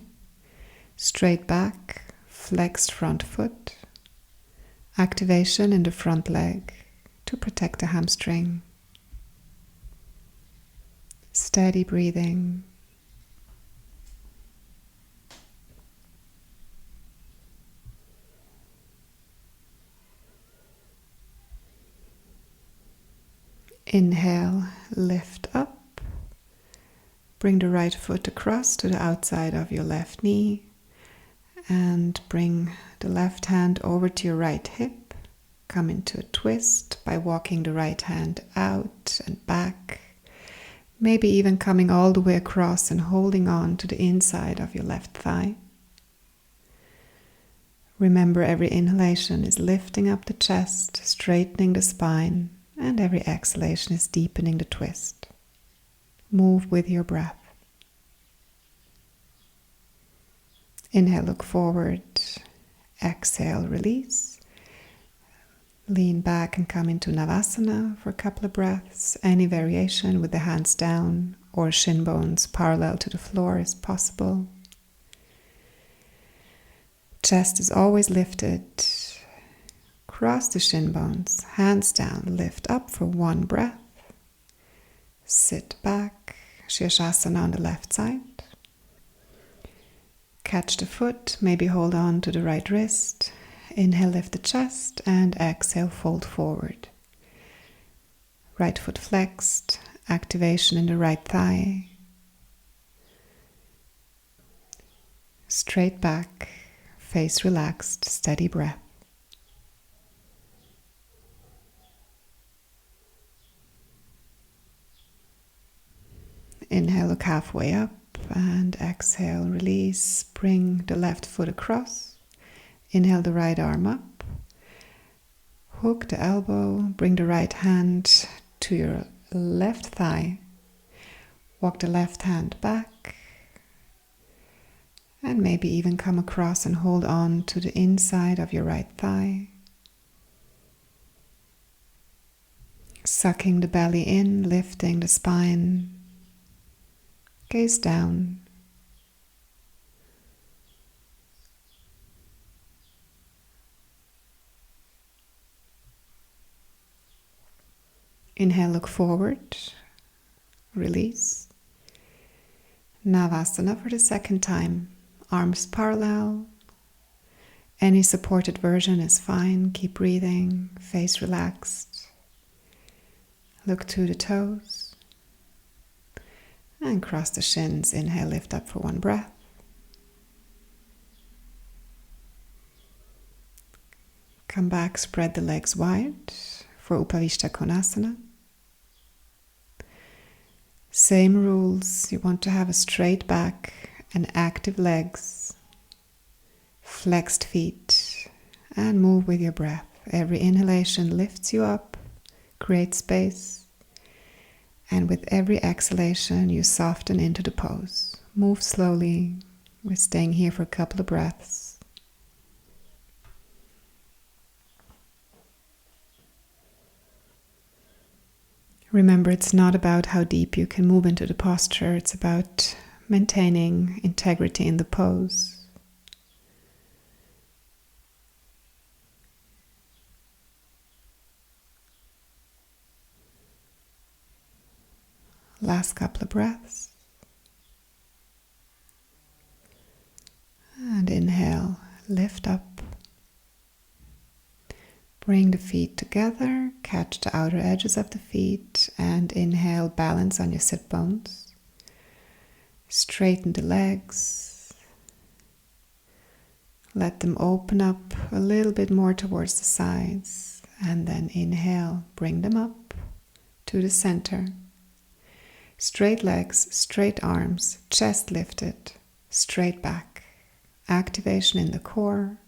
Straight back, flexed front foot. Activation in the front leg to protect the hamstring. Steady breathing. Inhale, lift up. Bring the right foot across to the outside of your left knee and bring the left hand over to your right hip. Come into a twist by walking the right hand out and back. Maybe even coming all the way across and holding on to the inside of your left thigh. Remember, every inhalation is lifting up the chest, straightening the spine, and every exhalation is deepening the twist. Move with your breath. Inhale, look forward. Exhale, release. Lean back and come into Navasana for a couple of breaths. Any variation with the hands down or shin bones parallel to the floor is possible. Chest is always lifted. Cross the shin bones, hands down, lift up for one breath. Sit back, Shirshasana on the left side. Catch the foot, maybe hold on to the right wrist. Inhale, lift the chest, and exhale, fold forward. Right foot flexed, activation in the right thigh. Straight back, face relaxed, steady breath. Inhale, look halfway up, and exhale, release. Bring the left foot across. Inhale the right arm up. Hook the elbow, bring the right hand to your left thigh. Walk the left hand back. And maybe even come across and hold on to the inside of your right thigh. Sucking the belly in, lifting the spine. Gaze down. Inhale, look forward. Release. Navasana for the second time. Arms parallel. Any supported version is fine. Keep breathing. Face relaxed. Look to the toes. And cross the shins. Inhale, lift up for one breath. Come back, spread the legs wide for Upavishta Konasana. Same rules. You want to have a straight back and active legs, flexed feet, and move with your breath. Every inhalation lifts you up, creates space, and with every exhalation you soften into the pose. Move slowly. We're staying here for a couple of breaths. Remember, it's not about how deep you can move into the posture. It's about maintaining integrity in the pose. Last couple of breaths. And inhale, lift up. Bring the feet together, catch the outer edges of the feet, and inhale, balance on your sit bones. Straighten the legs. Let them open up a little bit more towards the sides, and then inhale, bring them up to the center. Straight legs, straight arms, chest lifted, straight back. Activation in the core.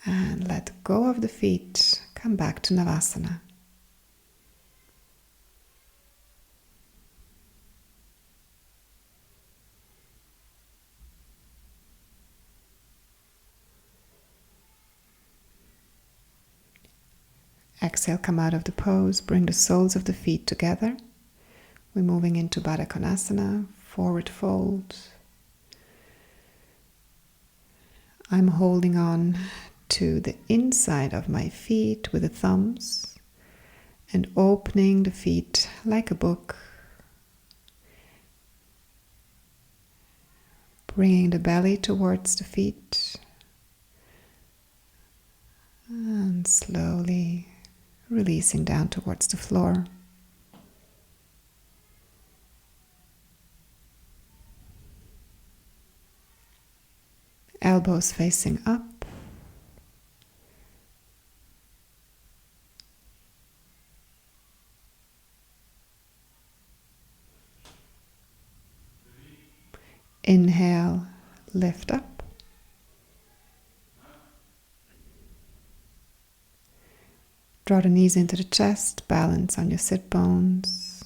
And let go of the feet. Come back to Navasana. Exhale, come out of the pose. Bring the soles of the feet together. We're moving into Baddha Konasana, forward fold. I'm holding on to the inside of my feet with the thumbs and opening the feet like a book. Bringing the belly towards the feet and slowly releasing down towards the floor. Elbows facing up. Inhale, lift up. Draw the knees into the chest, balance on your sit bones.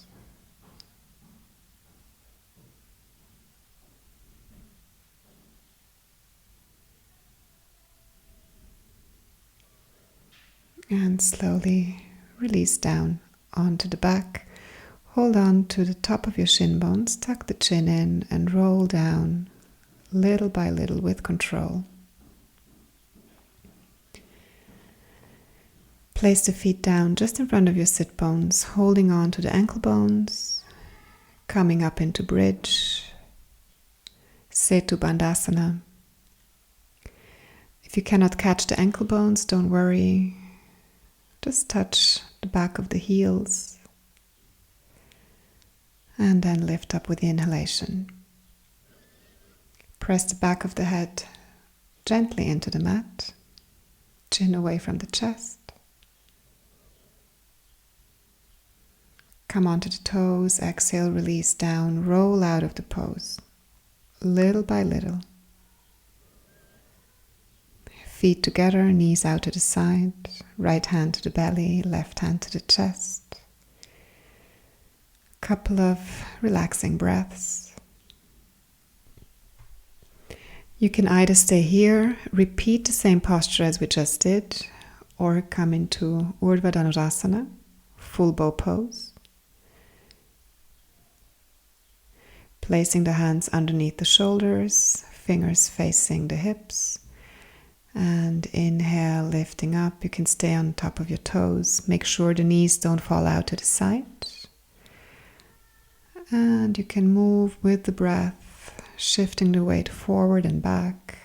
And slowly release down onto the back. Hold on to the top of your shin bones, tuck the chin in and roll down little by little with control. Place the feet down just in front of your sit bones, holding on to the ankle bones, coming up into bridge, Setu Bandhasana. If you cannot catch the ankle bones, don't worry. Just touch the back of the heels. And then lift up with the inhalation. Press the back of the head gently into the mat, chin away from the chest. Come onto the toes, exhale, release down, roll out of the pose, little by little. Feet together, knees out to the side, right hand to the belly, left hand to the chest. Couple of relaxing breaths. You can either stay here, repeat the same posture as we just did, or come into Urdhva Dhanurasana, full bow pose. Placing the hands underneath the shoulders, fingers facing the hips. And inhale, lifting up. You can stay on top of your toes. Make sure the knees don't fall out to the side. And you can move with the breath, shifting the weight forward and back.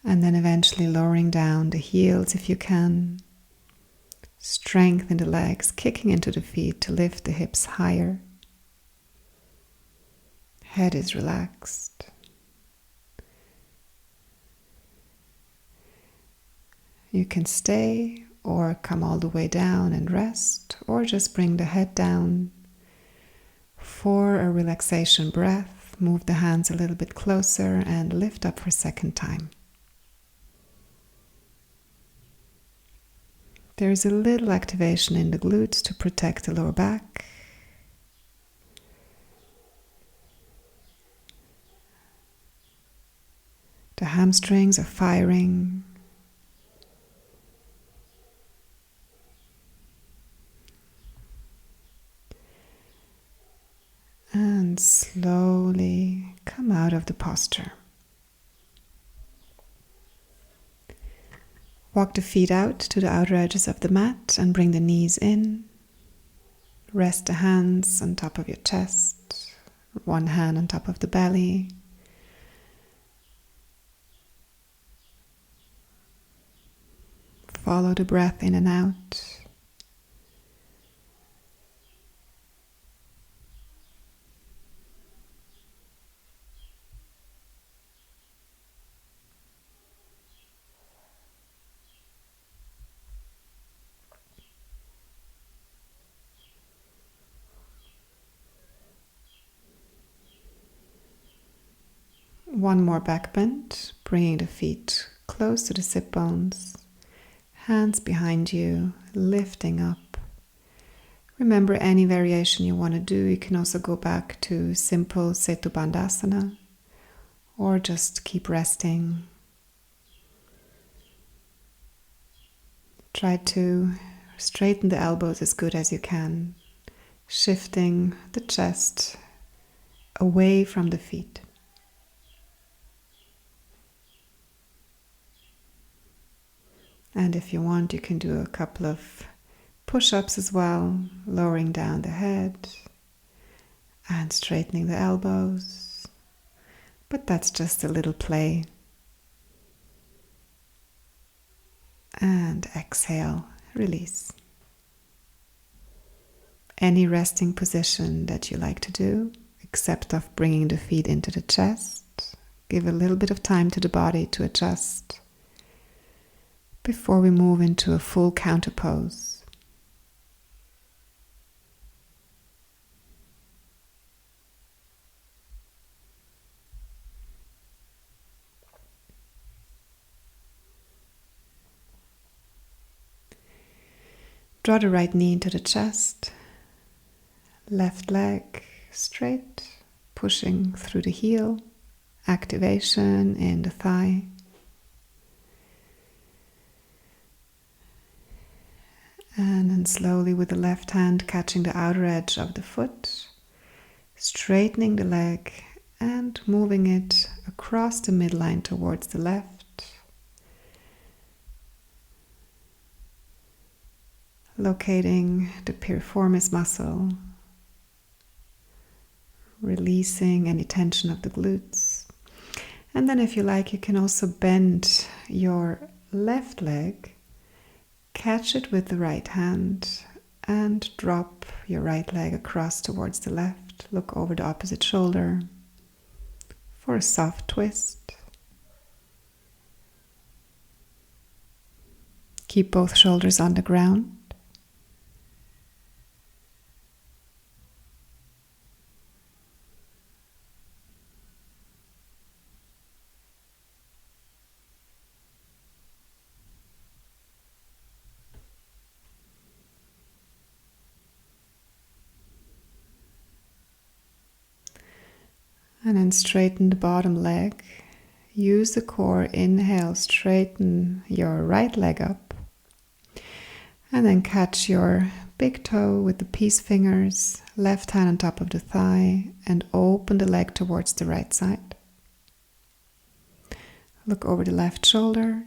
And then eventually lowering down the heels if you can. Strengthen the legs, kicking into the feet to lift the hips higher. Head is relaxed. You can stay or come all the way down and rest, or just bring the head down. For a relaxation breath, move the hands a little bit closer and lift up for a second time. There is a little activation in the glutes to protect the lower back. The hamstrings are firing. And slowly come out of the posture. Walk the feet out to the outer edges of the mat and bring the knees in. Rest the hands on top of your chest, one hand on top of the belly. Follow the breath in and out. One more back bend, bringing the feet close to the sit bones, hands behind you, lifting up. Remember, any variation you want to do, you can also go back to simple Setu Bandhasana, or just keep resting. Try to straighten the elbows as good as you can, shifting the chest away from the feet. And if you want, you can do a couple of push-ups as well, lowering down the head and straightening the elbows. But that's just a little play. And exhale, release. Any resting position that you like to do, except of bringing the feet into the chest. Give a little bit of time to the body to adjust before we move into a full counter pose. Draw the right knee into the chest, left leg straight, pushing through the heel, activation in the thigh. And then slowly with the left hand catching the outer edge of the foot, straightening the leg and moving it across the midline towards the left. Locating the piriformis muscle, releasing any tension of the glutes. And then if you like, you can also bend your left leg, catch it with the right hand and drop your right leg across towards the left. Look over the opposite shoulder for a soft twist. Keep both shoulders on the ground. And then straighten the bottom leg. Use the core. Inhale, straighten your right leg up. And then catch your big toe with the peace fingers, left hand on top of the thigh, and open the leg towards the right side. Look over the left shoulder.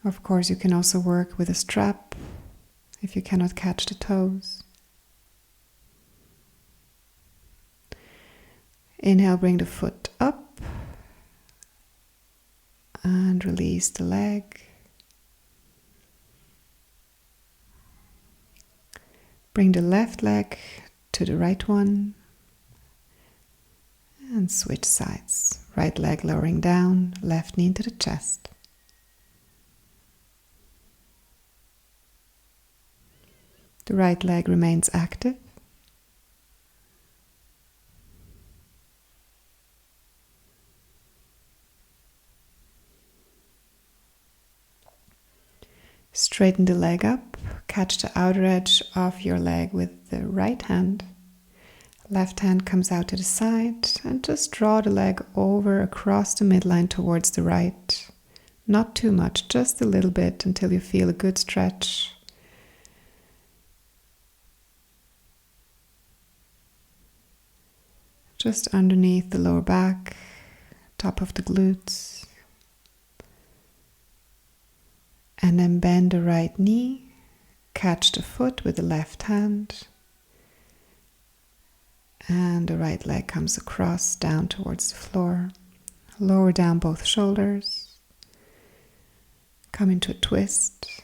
Of course, you can also work with a strap if you cannot catch the toes. Inhale, bring the foot up and release the leg. Bring the left leg to the right one and switch sides. Right leg lowering down, left knee into the chest. The right leg remains active. Straighten the leg up, catch the outer edge of your leg with the right hand. Left hand comes out to the side and just draw the leg over across the midline towards the right. Not too much, just a little bit until you feel a good stretch. Just underneath the lower back, top of the glutes. And then bend the right knee, catch the foot with the left hand, and the right leg comes across down towards the floor. Lower down both shoulders, come into a twist.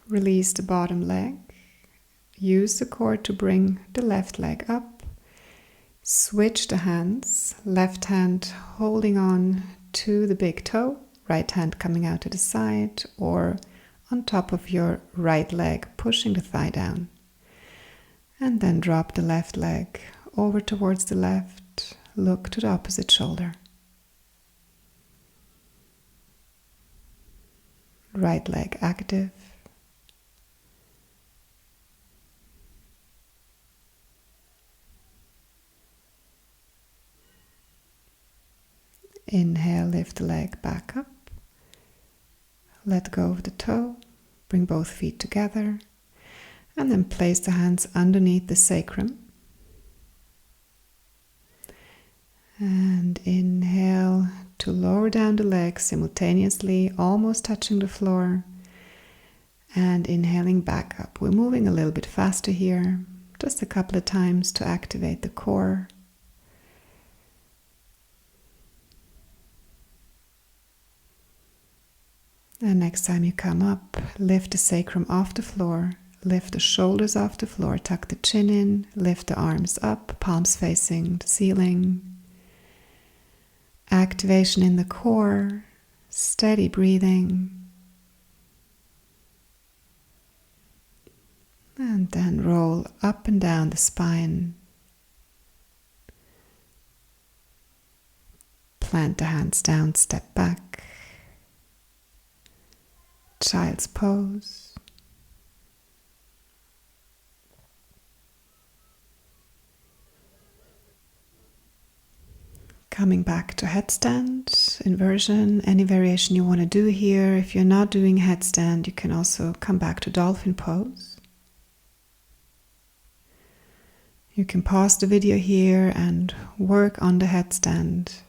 Release the bottom leg. Use the cord to bring the left leg up. Switch the hands. Left hand holding on to the big toe. Right hand coming out to the side or on top of your right leg, pushing the thigh down. And then drop the left leg over towards the left. Look to the opposite shoulder. Right leg active. Inhale, lift the leg back up. Let go of the toe. Bring both feet together. And then place the hands underneath the sacrum. And inhale to lower down the legs simultaneously, almost touching the floor. And inhaling back up. We're moving a little bit faster here. Just a couple of times to activate the core. And next time you come up, lift the sacrum off the floor, lift the shoulders off the floor, tuck the chin in, lift the arms up, palms facing the ceiling. Activation in the core, steady breathing. And then roll up and down the spine. Plant the hands down, step back. Child's pose. Coming back to headstand, inversion, any variation you want to do here. If you're not doing headstand, you can also come back to Dolphin Pose. You can pause the video here and work on the headstand.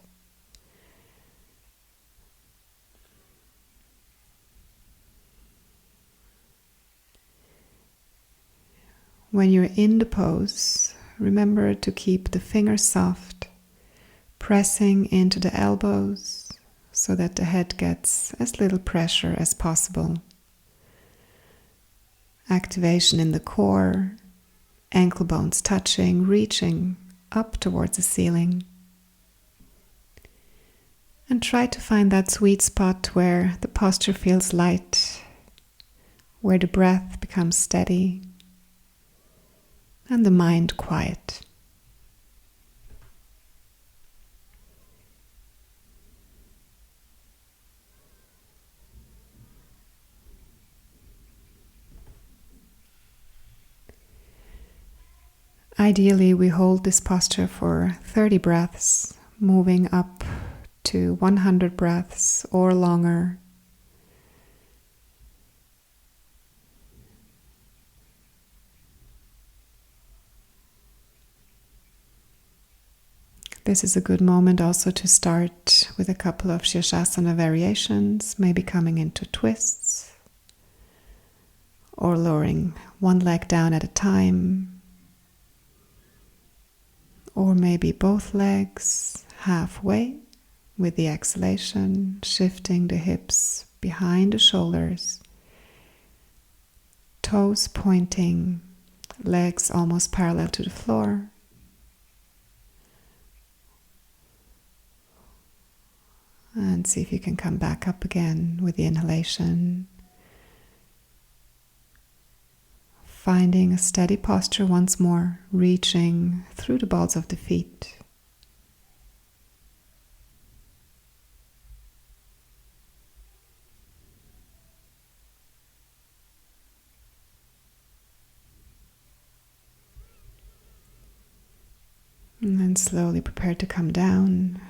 When you're in the pose, remember to keep the fingers soft, pressing into the elbows so that the head gets as little pressure as possible. Activation in the core, ankle bones touching, reaching up towards the ceiling. And try to find that sweet spot where the posture feels light, where the breath becomes steady, and the mind quiet. Ideally, we hold this posture for 30 breaths, moving up to 100 breaths or longer. This is a good moment also to start with a couple of Shavasana variations, maybe coming into twists or lowering one leg down at a time, or maybe both legs, halfway with the exhalation, shifting the hips behind the shoulders, toes pointing, legs almost parallel to the floor. And see if you can come back up again with the inhalation. Finding a steady posture once more, reaching through the balls of the feet. And then slowly prepare to come down.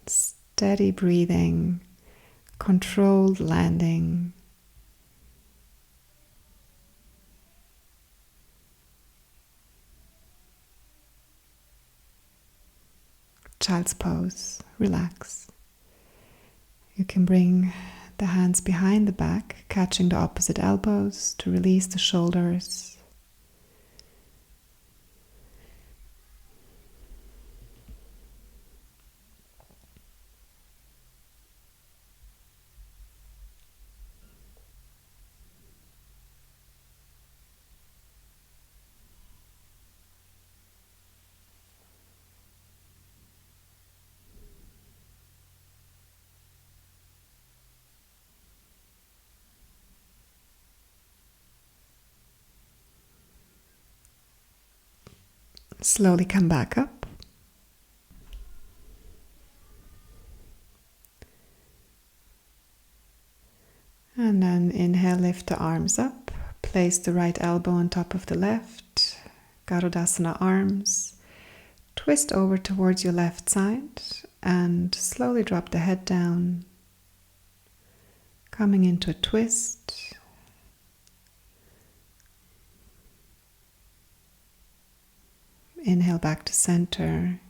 Steady breathing, controlled landing. Child's pose, relax. You can bring the hands behind the back, catching the opposite elbows to release the shoulders. Slowly come back up. And then inhale, lift the arms up. Place the right elbow on top of the left. Garudasana arms. Twist over towards your left side and slowly drop the head down. Coming into a twist. Inhale back to center.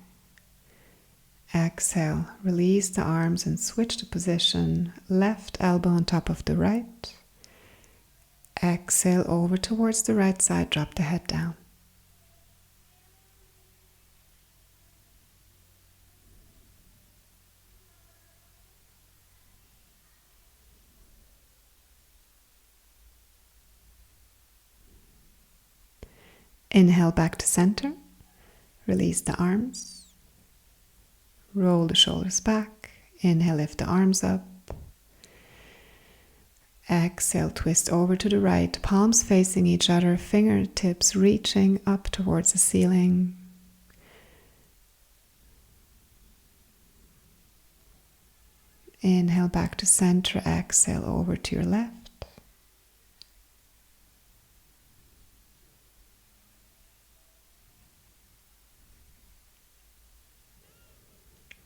Exhale, release the arms and switch the position. Left elbow on top of the right. Exhale over towards the right side, drop the head down. Inhale back to center. Release the arms. Roll the shoulders back. Inhale, lift the arms up. Exhale, twist over to the right, palms facing each other, fingertips reaching up towards the ceiling. Inhale back to center, exhale over to your left.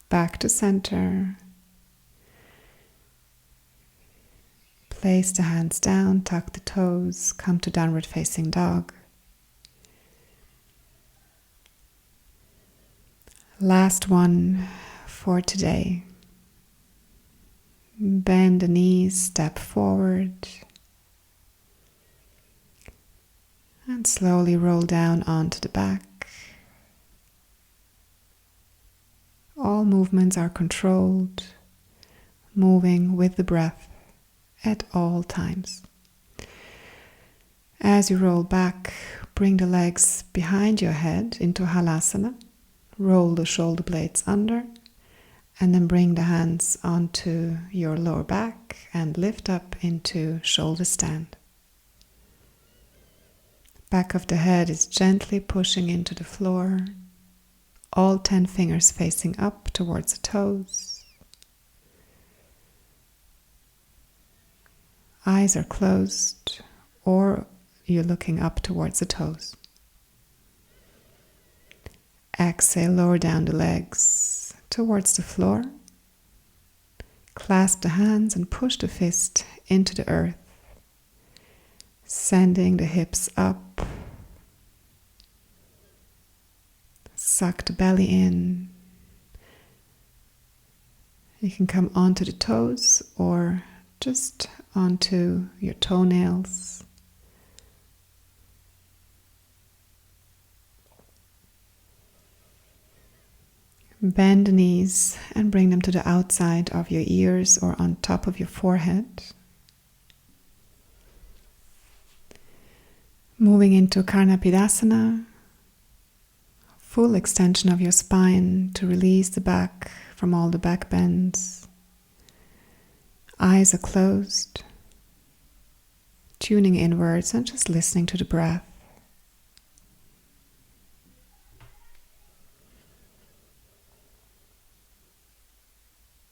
Back to center. Place the hands down, tuck the toes, come to downward facing dog. Last one for today. Bend the knees, step forward. And slowly roll down onto the back. All movements are controlled, moving with the breath at all times. As you roll back, bring the legs behind your head into Halasana. Roll the shoulder blades under, and then bring the hands onto your lower back and lift up into shoulder stand. Back of the head is gently pushing into the floor. All 10 fingers facing up towards the toes. Eyes are closed, or you're looking up towards the toes. Exhale, lower down the legs towards the floor. Clasp the hands and push the fist into the earth, sending the hips up. Suck the belly in. You can come onto the toes or just onto your toenails. Bend the knees and bring them to the outside of your ears or on top of your forehead. Moving into Karnapidasana, full extension of your spine to release the back from all the back bends. Eyes are closed, tuning inwards and just listening to the breath.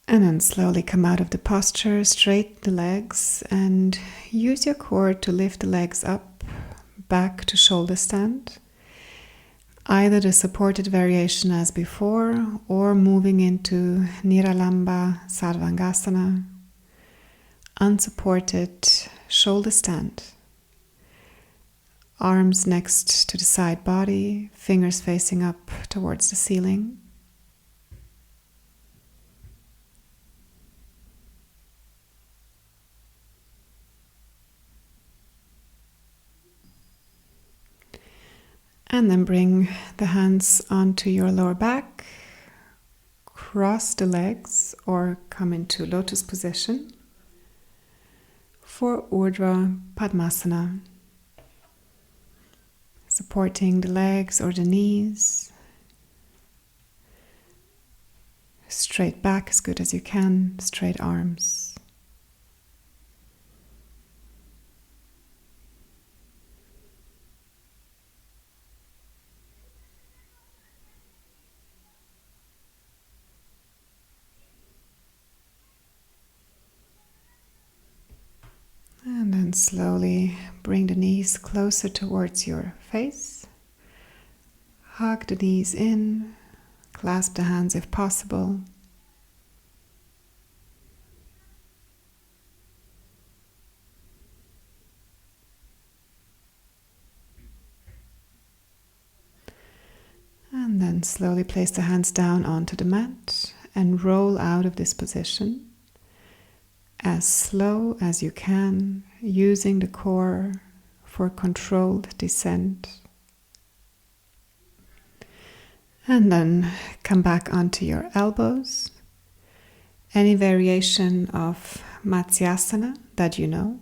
And then slowly come out of the posture, straighten the legs and use your core to lift the legs up, back to shoulder stand. Either the supported variation as before or moving into Niralamba Sarvangasana, unsupported shoulder stand. Arms next to the side body, fingers facing up towards the ceiling. And then bring the hands onto your lower back, cross the legs or come into Lotus position for Urdhva Padmasana. Supporting the legs or the knees. Straight back as good as you can, straight arms. And then slowly bring the knees closer towards your face. Hug the knees in, clasp the hands if possible. And then slowly place the hands down onto the mat and roll out of this position. As slow as you can, using the core for controlled descent. And then come back onto your elbows. Any variation of Matsyasana that you know.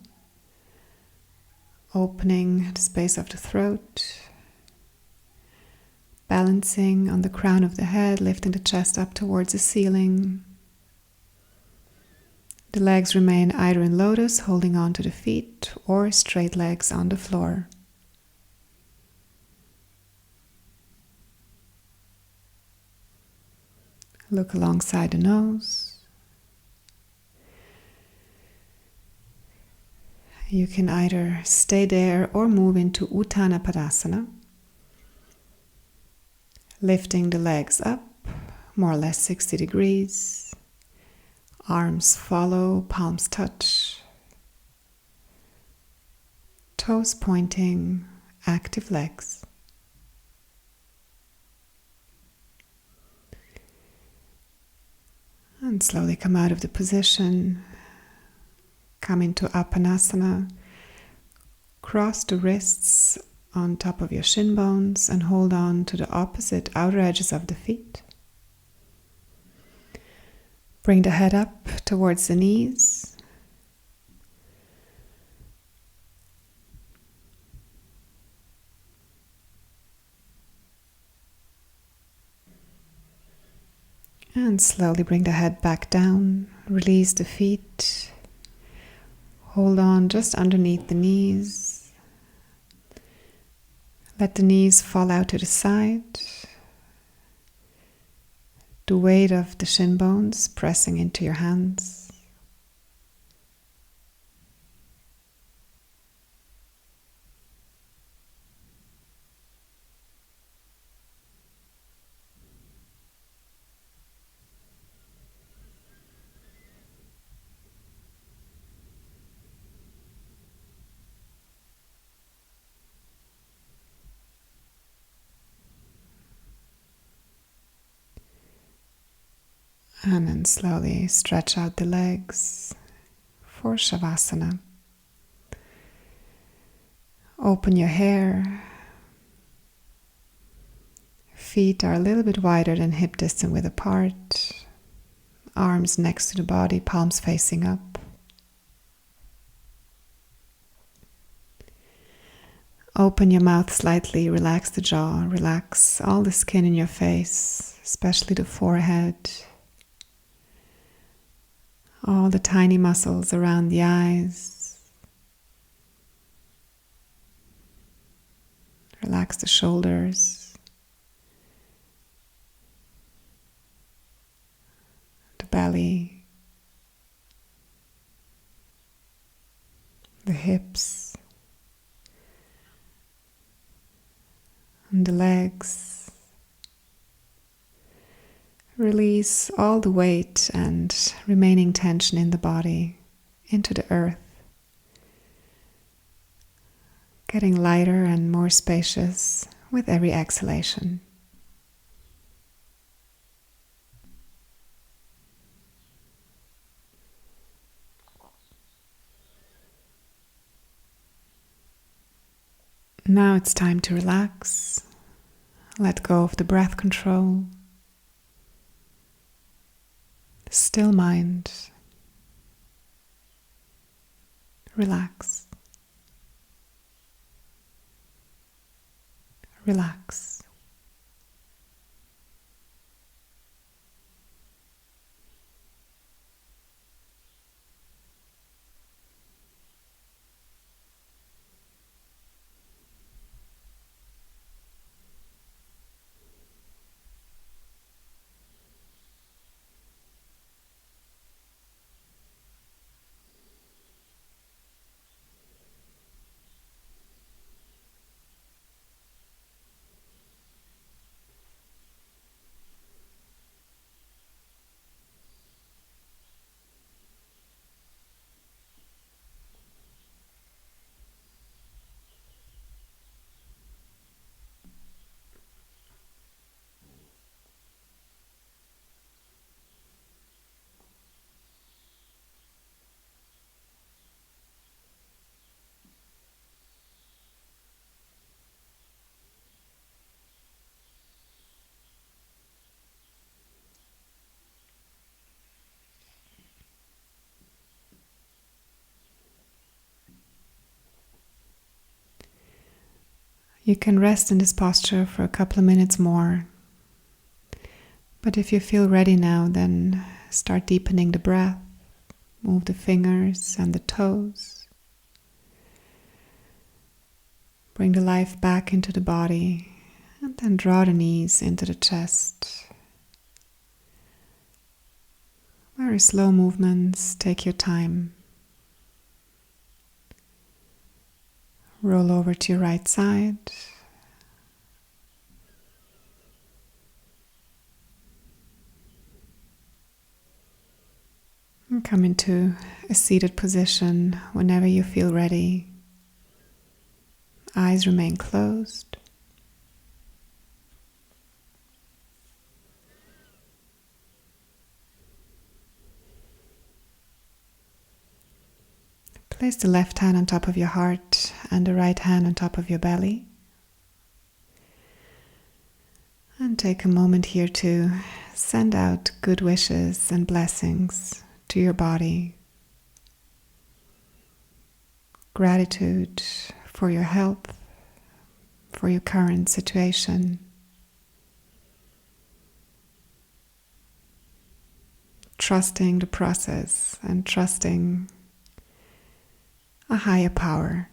Opening the space of the throat. Balancing on the crown of the head, lifting the chest up towards the ceiling. The legs remain either in lotus, holding on to the feet, or straight legs on the floor. Look alongside the nose. You can either stay there or move into Uttanapada Sana. Lifting the legs up, more or less 60 degrees. Arms follow, palms touch. Toes pointing, active legs. And slowly come out of the position. Come into Appanasana. Cross the wrists on top of your shin bones and hold on to the opposite outer edges of the feet. Bring the head up towards the knees. And slowly bring the head back down. Release the feet. Hold on just underneath the knees. Let the knees fall out to the side. The weight of the shin bones pressing into your hands. And then slowly stretch out the legs for Shavasana. Open your hair. Feet are a little bit wider than hip distance width apart. Arms next to the body, palms facing up. Open your mouth slightly, relax the jaw, relax all the skin in your face, especially the forehead. All the tiny muscles around the eyes. Relax the shoulders. The belly. The hips. And the legs. Release all the weight and remaining tension in the body into the earth, getting lighter and more spacious with every exhalation. Now it's time to relax, let go of the breath control, still mind, relax, relax. You can rest in this posture for a couple of minutes more. But if you feel ready now, then start deepening the breath. Move the fingers and the toes. Bring the life back into the body and then draw the knees into the chest. Very slow movements, take your time. Roll over to your right side. And come into a seated position whenever you feel ready. Eyes remain closed. Place the left hand on top of your heart and the right hand on top of your belly. And take a moment here to send out good wishes and blessings to your body. Gratitude for your health, for your current situation. Trusting the process and trusting a higher power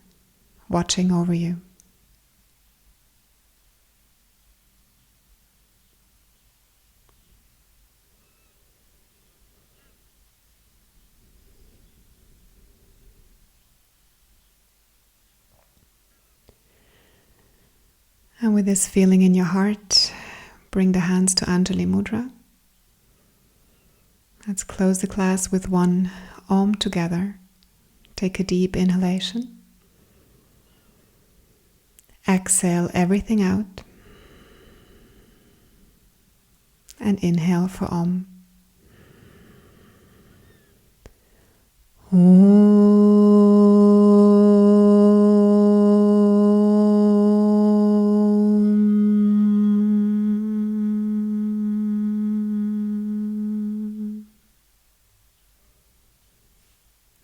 watching over you. And with this feeling in your heart, bring the hands to Anjali Mudra. Let's close the class with one Om together. Take a deep inhalation. Exhale everything out. And inhale for Om.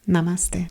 Namaste.